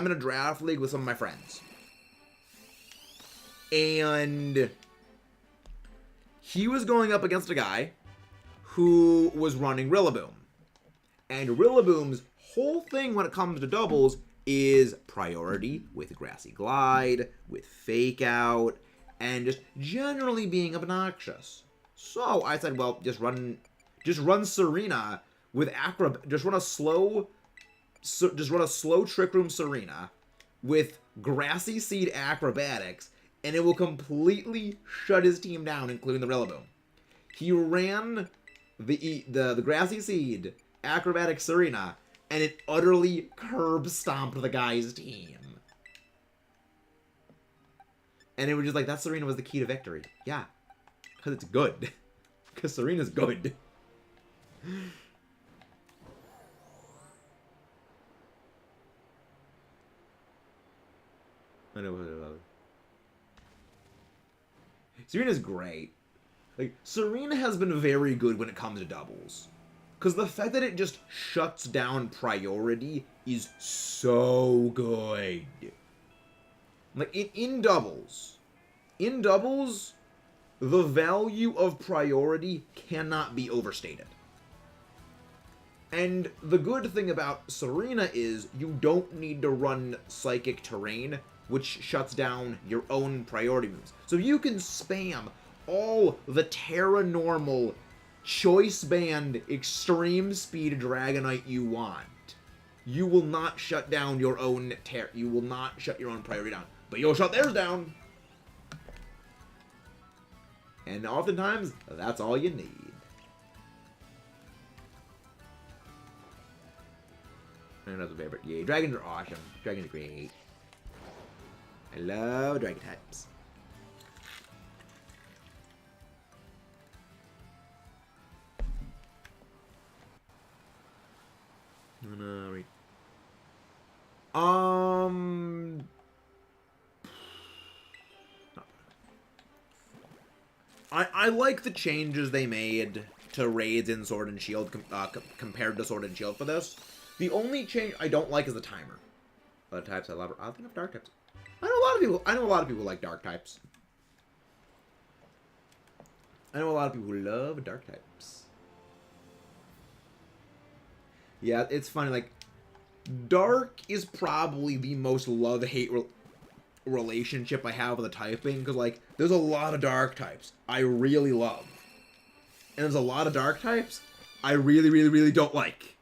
in a draft league with some of my friends, and he was going up against a guy who was running Rillaboom. And Rillaboom's whole thing when it comes to doubles is priority with Grassy Glide, with Fake Out, and just generally being obnoxious. So I said, well, just run Serena with just run a slow Trick Room Serena with Grassy Seed Acrobatics, and it will completely shut his team down, including the Rillaboom. He ran the Grassy Seed Acrobatic Serena, and it utterly curb stomped the guy's team. And it was just like, that Serena was the key to victory. Yeah, because it's good. Because Serena's good. I know what I love. Serena's great. Like, Serena has been very good when it comes to doubles. Because the fact that it just shuts down priority is so good. Like, in doubles, the value of priority cannot be overstated. And the good thing about Serena is you don't need to run Psychic Terrain, which shuts down your own priority moves. So you can spam all the TERA normal choice band extreme speed Dragonite you want. You will not shut down your own you will not shut your own priority down, but you'll shut theirs down. And oftentimes, that's all you need. Another favorite. Yeah, dragons are awesome. Dragons are great. I love dragon types. I like the changes they made to raids in Sword and Shield compared to Sword and Shield for this. The only change I don't like is the timer. Other types I love. I think of dark types. I know a lot of people like dark types. I know a lot of people who love dark types. Yeah, it's funny. Like, dark is probably the most love-hate relationship I have with the typing, because, like, there's a lot of dark types I really love. And there's a lot of dark types I really, really, really don't like.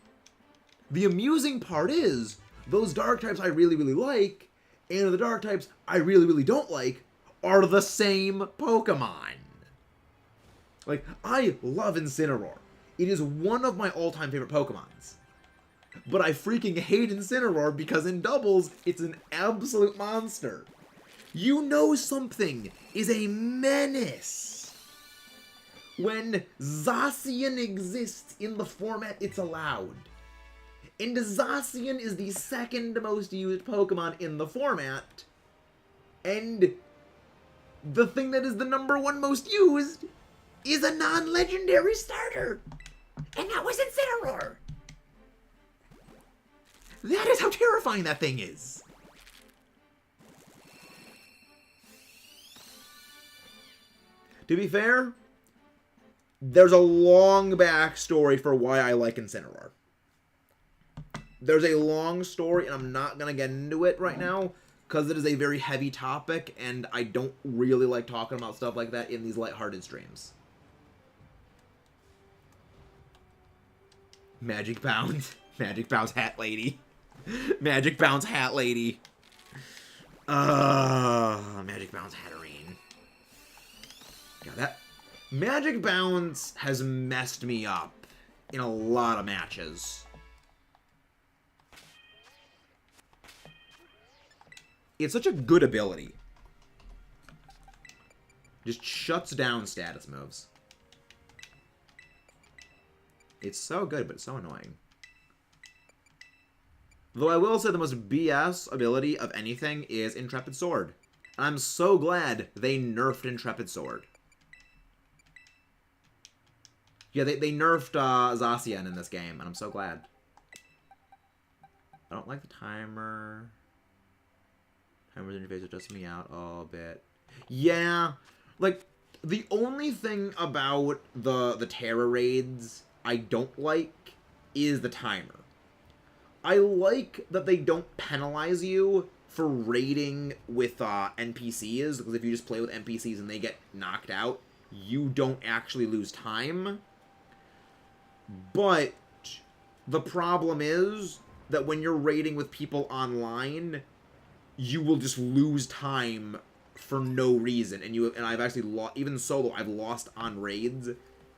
The amusing part is, those dark types I really, really like, and the dark types I really, really don't like, are the same Pokemon. Like, I love Incineroar. It is one of my all-time favorite Pokemons. But I freaking hate Incineroar because in doubles, it's an absolute monster. You know something is a menace when Zacian exists in the format it's allowed. And Zacian is the second most used Pokemon in the format. And the thing that is the #1 most used is a non-legendary starter. And that was Incineroar. That is how terrifying that thing is. To be fair, there's a long backstory for why I like Incineroar. There's a long story, and I'm not going to get into it right now, because it is a very heavy topic, and I don't really like talking about stuff like that in these lighthearted streams. Magic Bound. Magic Bound's hat lady. Magic Bound's hat lady. Magic Bound's Hatterene. Yeah, that Magic Bounds has messed me up in a lot of matches. It's such a good ability. Just shuts down status moves. It's so good, but it's so annoying. Though I will say the most BS ability of anything is Intrepid Sword. I'm so glad they nerfed Intrepid Sword. Yeah, they nerfed Zacian in this game, and I'm so glad. I don't like the timer. Timer's interface adjusts me out a bit. Yeah, like, the only thing about the TERA raids I don't like is the timer. I like that they don't penalize you for raiding with NPCs, because if you just play with NPCs and they get knocked out, you don't actually lose time. But the problem is that when you're raiding with people online, you will just lose time for no reason. And I've actually even solo, I've lost on raids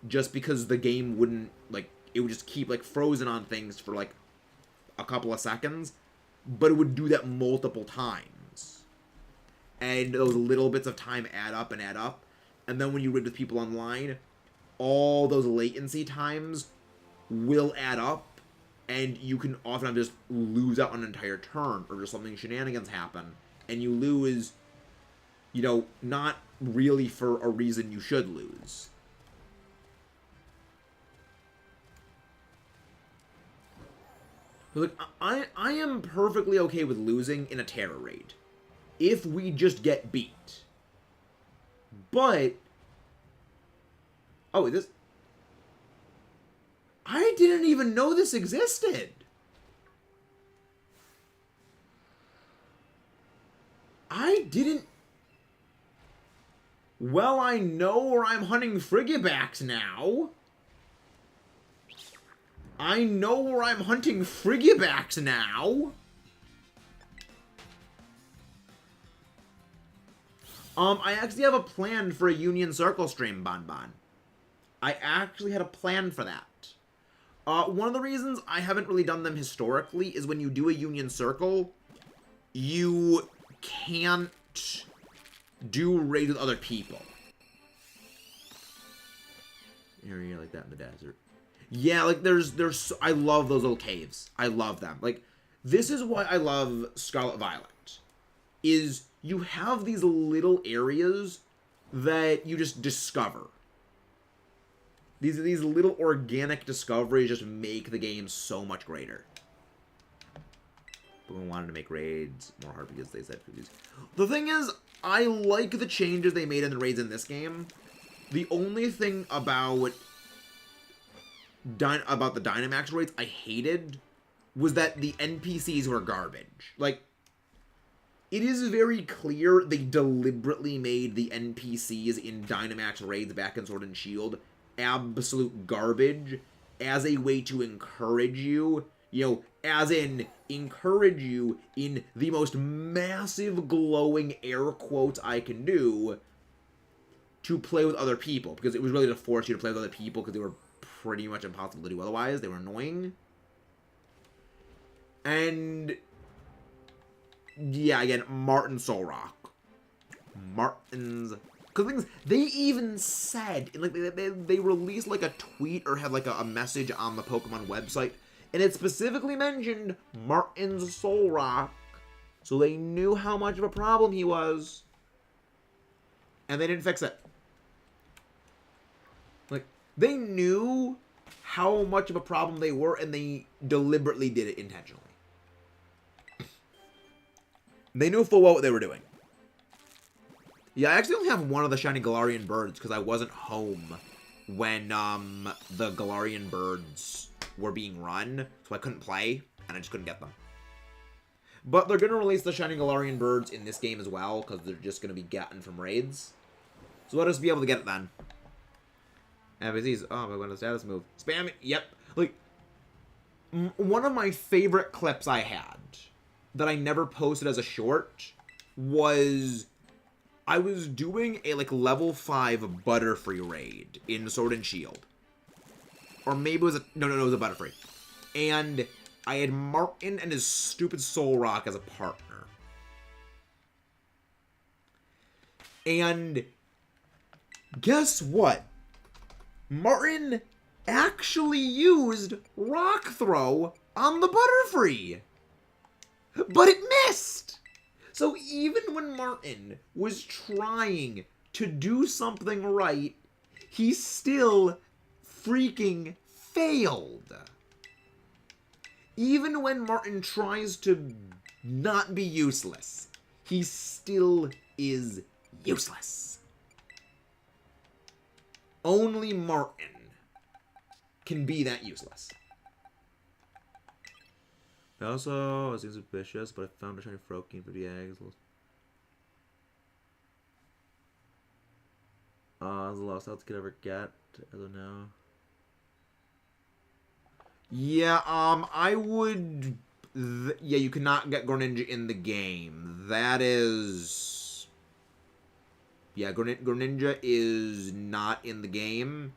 just because the game wouldn't, like, it would just keep, like, frozen on things for, like, a couple of seconds, but it would do that multiple times. And those little bits of time add up, and then when you raid with people online, all those latency times will add up, and you can often just lose out on an entire turn, or just something shenanigans happen, and you lose, you know, not really for a reason you should lose. Like, I am perfectly okay with losing in a TERA raid if we just get beat. But, oh, this, I didn't even know this existed. I didn't. Well, I know where I'm hunting Frigibax now. I know where I'm hunting Frigibax now. I actually have a plan for a Union Circle stream, Bonbon. I actually had a plan for that. One of the reasons I haven't really done them historically is when you do a Union Circle, you can't do raids with other people. Area like that in the desert. Yeah, like, I love those little caves. I love them. Like, this is why I love Scarlet Violet. Is you have these little areas that you just discover. These little organic discoveries just make the game so much greater. But we wanted to make raids more hard because they said these. The thing is, I like the changes they made in the raids in this game. The only thing about the Dynamax raids I hated was that the NPCs were garbage. Like, it is very clear they deliberately made the NPCs in Dynamax raids back in Sword and Shield absolute garbage as a way to encourage you, as in encourage you in the most massive glowing air quotes I can do to play with other people, because it was really to force you to play with other people because they were pretty much impossible to do otherwise. They were annoying. And yeah, again, Martin Solrock. Martin's... Because things they even said, like, they released like a tweet or had like a message on the Pokemon website, and it specifically mentioned Martin's Solrock, so they knew how much of a problem he was, and they didn't fix it. Like, they knew how much of a problem they were, and they deliberately did it intentionally. They knew full well what they were doing. Yeah, I actually only have one of the shiny Galarian birds because I wasn't home when the Galarian birds were being run, so I couldn't play, and I just couldn't get them. But they're going to release the shiny Galarian birds in this game as well, because they're just going to be gotten from raids. So let us be able to get it then. NPCs, oh, but when the status move. Spam it, yep. Like, one of my favorite clips I had that I never posted as a short was... I was doing a, like, level 5 Butterfree raid in Sword and Shield. Or maybe it was a... No, it was a Butterfree. And I had Martin and his stupid Solrock as a partner. And guess what? Martin actually used Rock Throw on the Butterfree. But it missed! So even when Martin was trying to do something right, he still freaking failed. Even when Martin tries to not be useless, he still is useless. Only Martin can be that useless. Also, it seems suspicious, but I found a shiny Froakie for the eggs. It's the lowest health kid ever get. I don't know. Yeah, I would... yeah, you cannot get Greninja in the game. That is... yeah, Greninja is not in the game.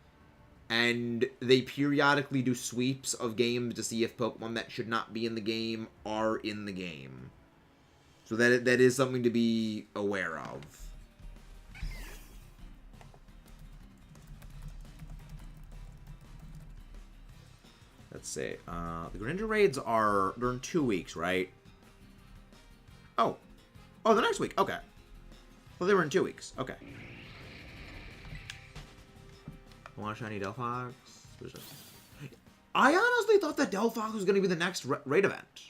And they periodically do sweeps of games to see if Pokemon that should not be in the game are in the game. So that is something to be aware of. Let's see. The Greninja raids are... they're in 2 weeks, right? Oh. Oh, the next week. Okay. Well, they were in 2 weeks. Okay. Want a shiny Delphox? I honestly thought that Delphox was going to be the next raid event.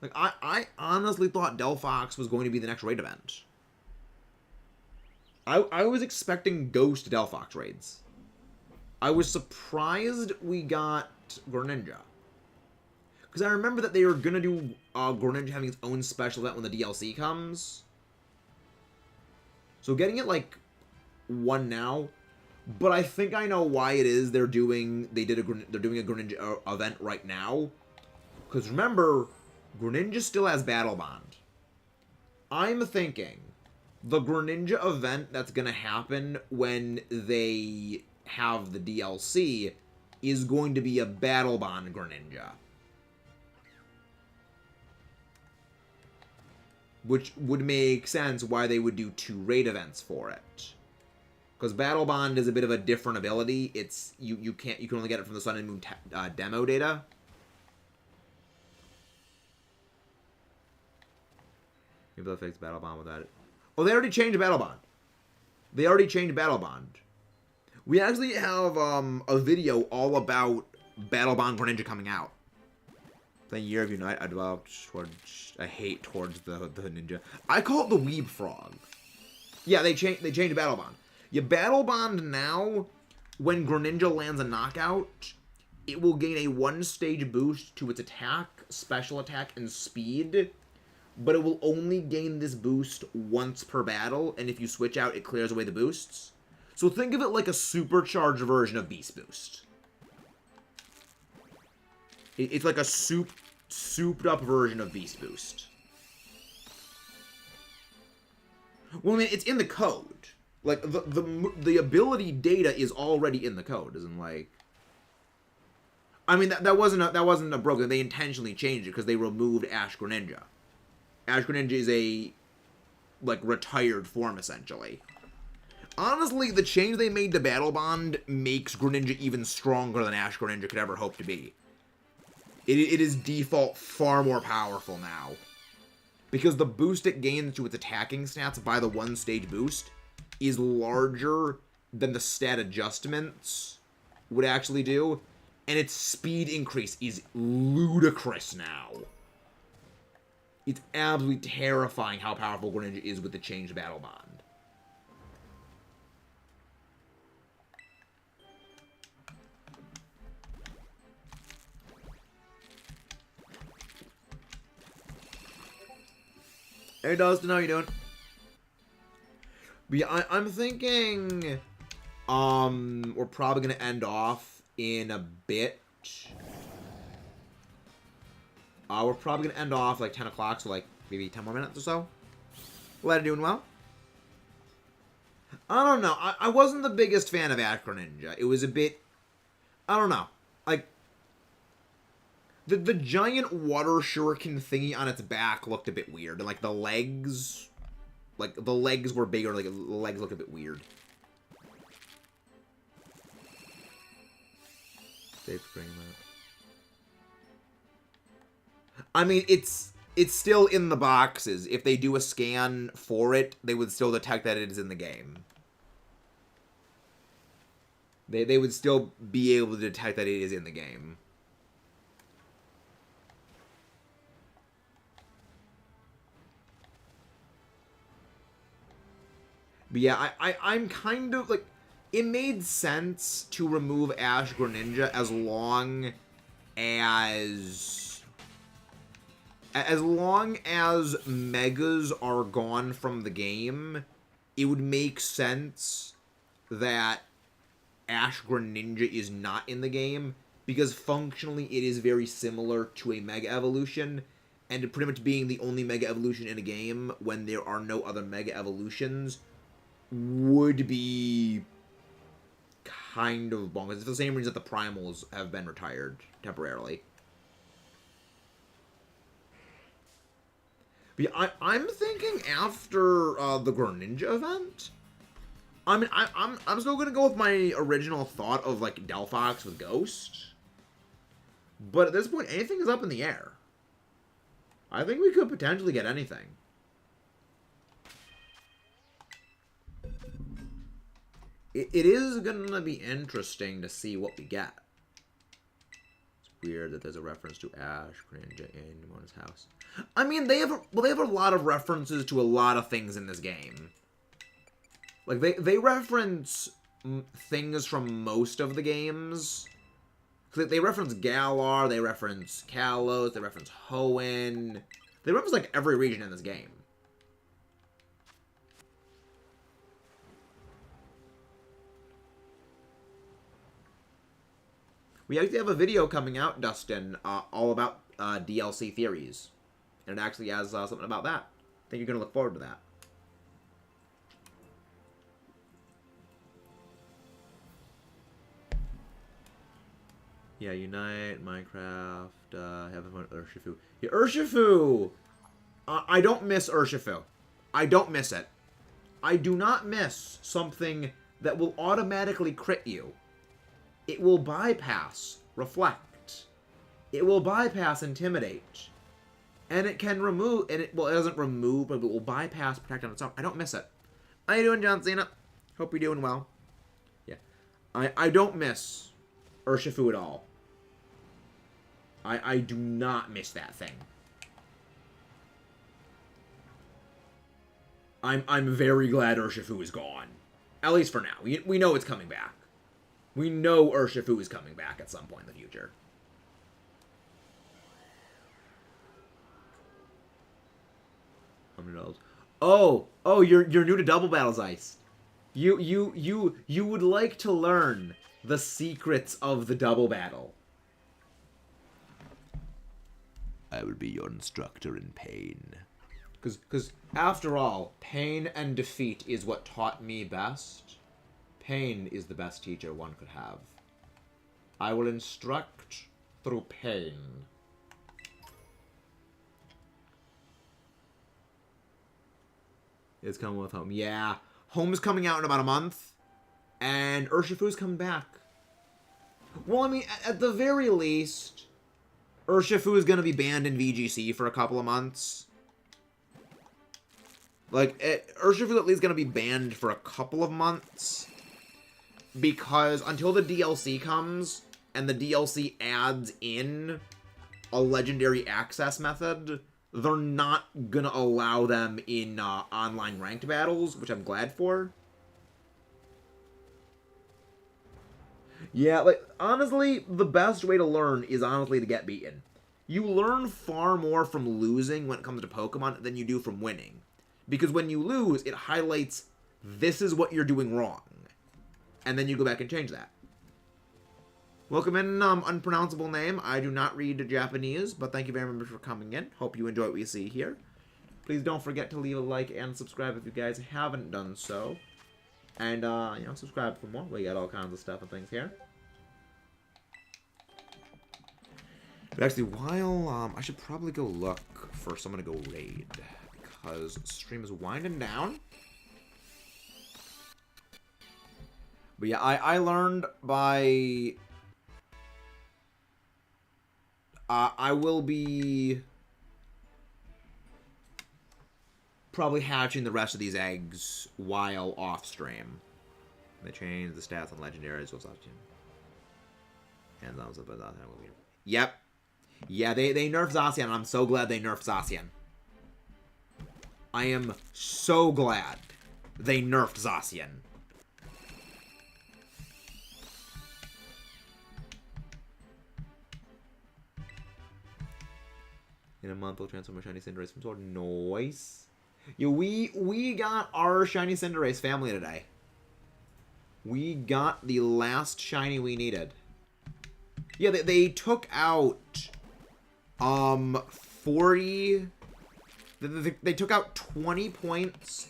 Like, I honestly thought Delphox was going to be the next raid event. I was expecting Ghost Delphox raids. I was surprised we got Greninja. Because I remember that they were going to do Greninja having its own special event when the DLC comes. So getting it, like, one now... but I think I know why it is they're doing a Greninja event right now. Because remember, Greninja still has Battle Bond. I'm thinking the Greninja event that's going to happen when they have the DLC is going to be a Battle Bond Greninja. Which would make sense why they would do 2 raid events for it. Because Battle Bond is a bit of a different ability. It's you can only get it from the Sun and Moon demo data. Maybe they'll fix Battle Bond without it. Oh, they already changed Battle Bond. They already changed Battle Bond. We actually have a video all about Battle Bond Greninja coming out. The Year of Unite I developed towards a hate towards the ninja. I call it the Weeb Frog. Yeah, they changed Battle Bond. You Battle Bond now, when Greninja lands a knockout, it will gain a 1-stage boost to its attack, special attack, and speed. But it will only gain this boost once per battle, and if you switch out, it clears away the boosts. So think of it like a supercharged version of Beast Boost. It's like a souped up version of Beast Boost. Well, I mean, it's in the code. Like, the ability data is already in the code, isn't like... I mean, that wasn't a broken... They intentionally changed it because they removed Ash Greninja. Ash Greninja is a, like, retired form, essentially. Honestly, the change they made to Battle Bond makes Greninja even stronger than Ash Greninja could ever hope to be. It is default far more powerful now. Because the boost it gains to its attacking stats by the 1-stage boost is larger than the stat adjustments would actually do. And its speed increase is ludicrous now. It's absolutely terrifying how powerful Greninja is with the changed Battle Bond. Hey Dustin, how you doing? But yeah, I'm thinking we're probably gonna end off in a bit. We're probably gonna end off like 10 o'clock, so like maybe 10 more minutes or so. Glad you're doing well. I don't know. I wasn't the biggest fan of Ash Greninja. It was a bit, I don't know. Like the giant water shuriken thingy on its back looked a bit weird, and like the legs were bigger. Like the legs look a bit weird. They've bring that. I mean, it's still in the boxes. If they do a scan for it, they would still detect that it is in the game. They would still be able to detect that it is in the game. But yeah, I'm kind of like... It made sense to remove Ash Greninja as long as... As long as Megas are gone from the game, it would make sense that Ash Greninja is not in the game, because functionally it is very similar to a Mega Evolution, and pretty much being the only Mega Evolution in a game when there are no other Mega Evolutions would be kind of bonkers. It's for the same reason that the Primals have been retired temporarily. But yeah, I'm thinking after the Greninja event, I mean, I'm still gonna go with my original thought of like Delphox with Ghost, but at this point, anything is up in the air. I think we could potentially get anything. It is gonna be interesting to see what we get. It's weird that there's a reference to Ash Greninja in Mona's house. I mean, they have a lot of references to a lot of things in this game. Like they reference things from most of the games. They reference Galar, they reference Kalos, they reference Hoenn. They reference like every region in this game. We actually have a video coming out, Dustin, all about DLC theories. And it actually has something about that. I think you're going to look forward to that. Yeah, Unite, Minecraft, having fun with Urshifu. Yeah, Urshifu! I don't miss Urshifu. I don't miss it. I do not miss something that will automatically crit you. It will bypass Reflect. It will bypass Intimidate. And it can remove, and it doesn't remove, but it will bypass Protect on its own. I don't miss it. How you doing, John Cena? Hope you're doing well. Yeah. I don't miss Urshifu at all. I do not miss that thing. I'm very glad Urshifu is gone. At least for now. We know it's coming back. We know Urshifu is coming back at some point in the future. $100. Oh, you're new to Double Battles Ice. You would like to learn the secrets of the double battle. I will be your instructor in pain. Because after all, pain and defeat is what taught me best. Pain is the best teacher one could have. I will instruct through pain. It's coming with home. Yeah. Home's coming out in about a month. And Urshifu's coming back. Well, I mean, at the very least, Urshifu is going to be banned in VGC for a couple of months. Like, Urshifu at least going to be banned for a couple of months. Because until the DLC comes, and the DLC adds in a legendary access method, they're not going to allow them in online ranked battles, which I'm glad for. Yeah, like, honestly, the best way to learn is honestly to get beaten. You learn far more from losing when it comes to Pokemon than you do from winning. Because when you lose, it highlights, this is what you're doing wrong. And then you go back and change that. Welcome in, unpronounceable name. I do not read Japanese, but thank you very much for coming in. Hope you enjoy what we see here. Please don't forget to leave a like and subscribe if you guys haven't done so. And, you know, subscribe for more. We got all kinds of stuff and things here. But actually, while, I should probably go look for someone to go raid. Because stream is winding down. But yeah, I learned by... I will be... probably hatching the rest of these eggs while off stream. They change the stats on legendaries. Yep. Yeah, they nerfed Zacian, and I'm so glad they nerfed Zacian. I am so glad they nerfed Zacian. In a month, we'll transform a shiny Cinderace from Sword. Nice. Yeah, we got our shiny Cinderace family today. We got the last shiny we needed. Yeah, they took out 40. They took out 20 points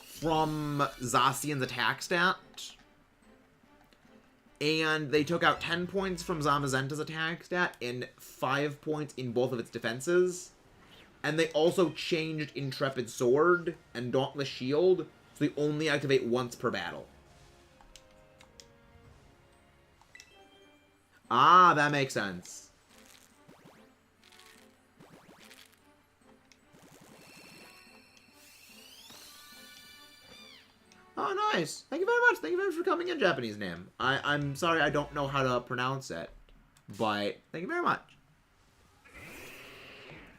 from Zacian's attack stat. And they took out 10 points from Zamazenta's attack stat and 5 points in both of its defenses. And they also changed Intrepid Sword and Dauntless Shield, so they only activate once per battle. Ah, that makes sense. Oh, nice. Thank you very much. Thank you very much for coming in, Japanese name. I'm sorry I don't know how to pronounce it, but thank you very much.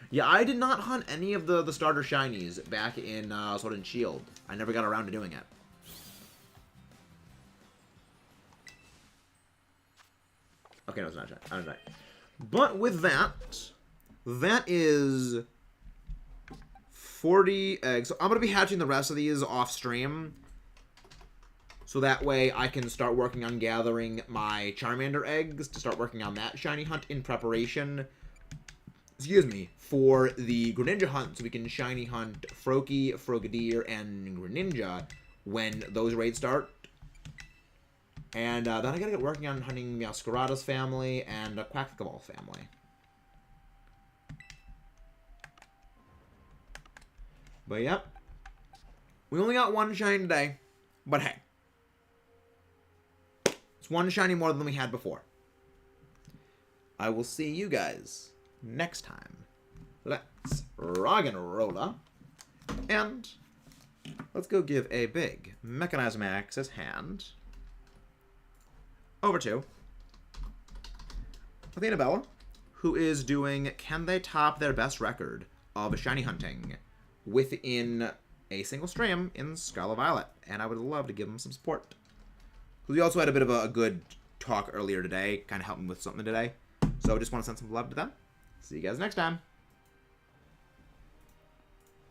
Yeah, I did not hunt any of the starter shinies back in Sword and Shield. I never got around to doing it. Okay, no, it's not a shiny. But with that, that is 40 eggs. So I'm going to be hatching the rest of these off stream. So that way I can start working on gathering my Charmander eggs to start working on that shiny hunt in preparation, excuse me, for the Greninja hunt, so we can shiny hunt Froakie, Frogadier, and Greninja when those raids start. And then I gotta get working on hunting Meowscarada's family and Quacklebal's family. But yep, we only got one shiny today, but hey. It's one shiny more than we had before. I will see you guys next time. Let's rock and rolla. And let's go give a big Mechanized Max's hand over to Athena, who is doing Can They Top Their Best Record of Shiny Hunting within a single stream in Scarlet Violet. And I would love to give him some support. We also had a bit of a good talk earlier today, kind of helping with something today. So I just want to send some love to them. See you guys next time.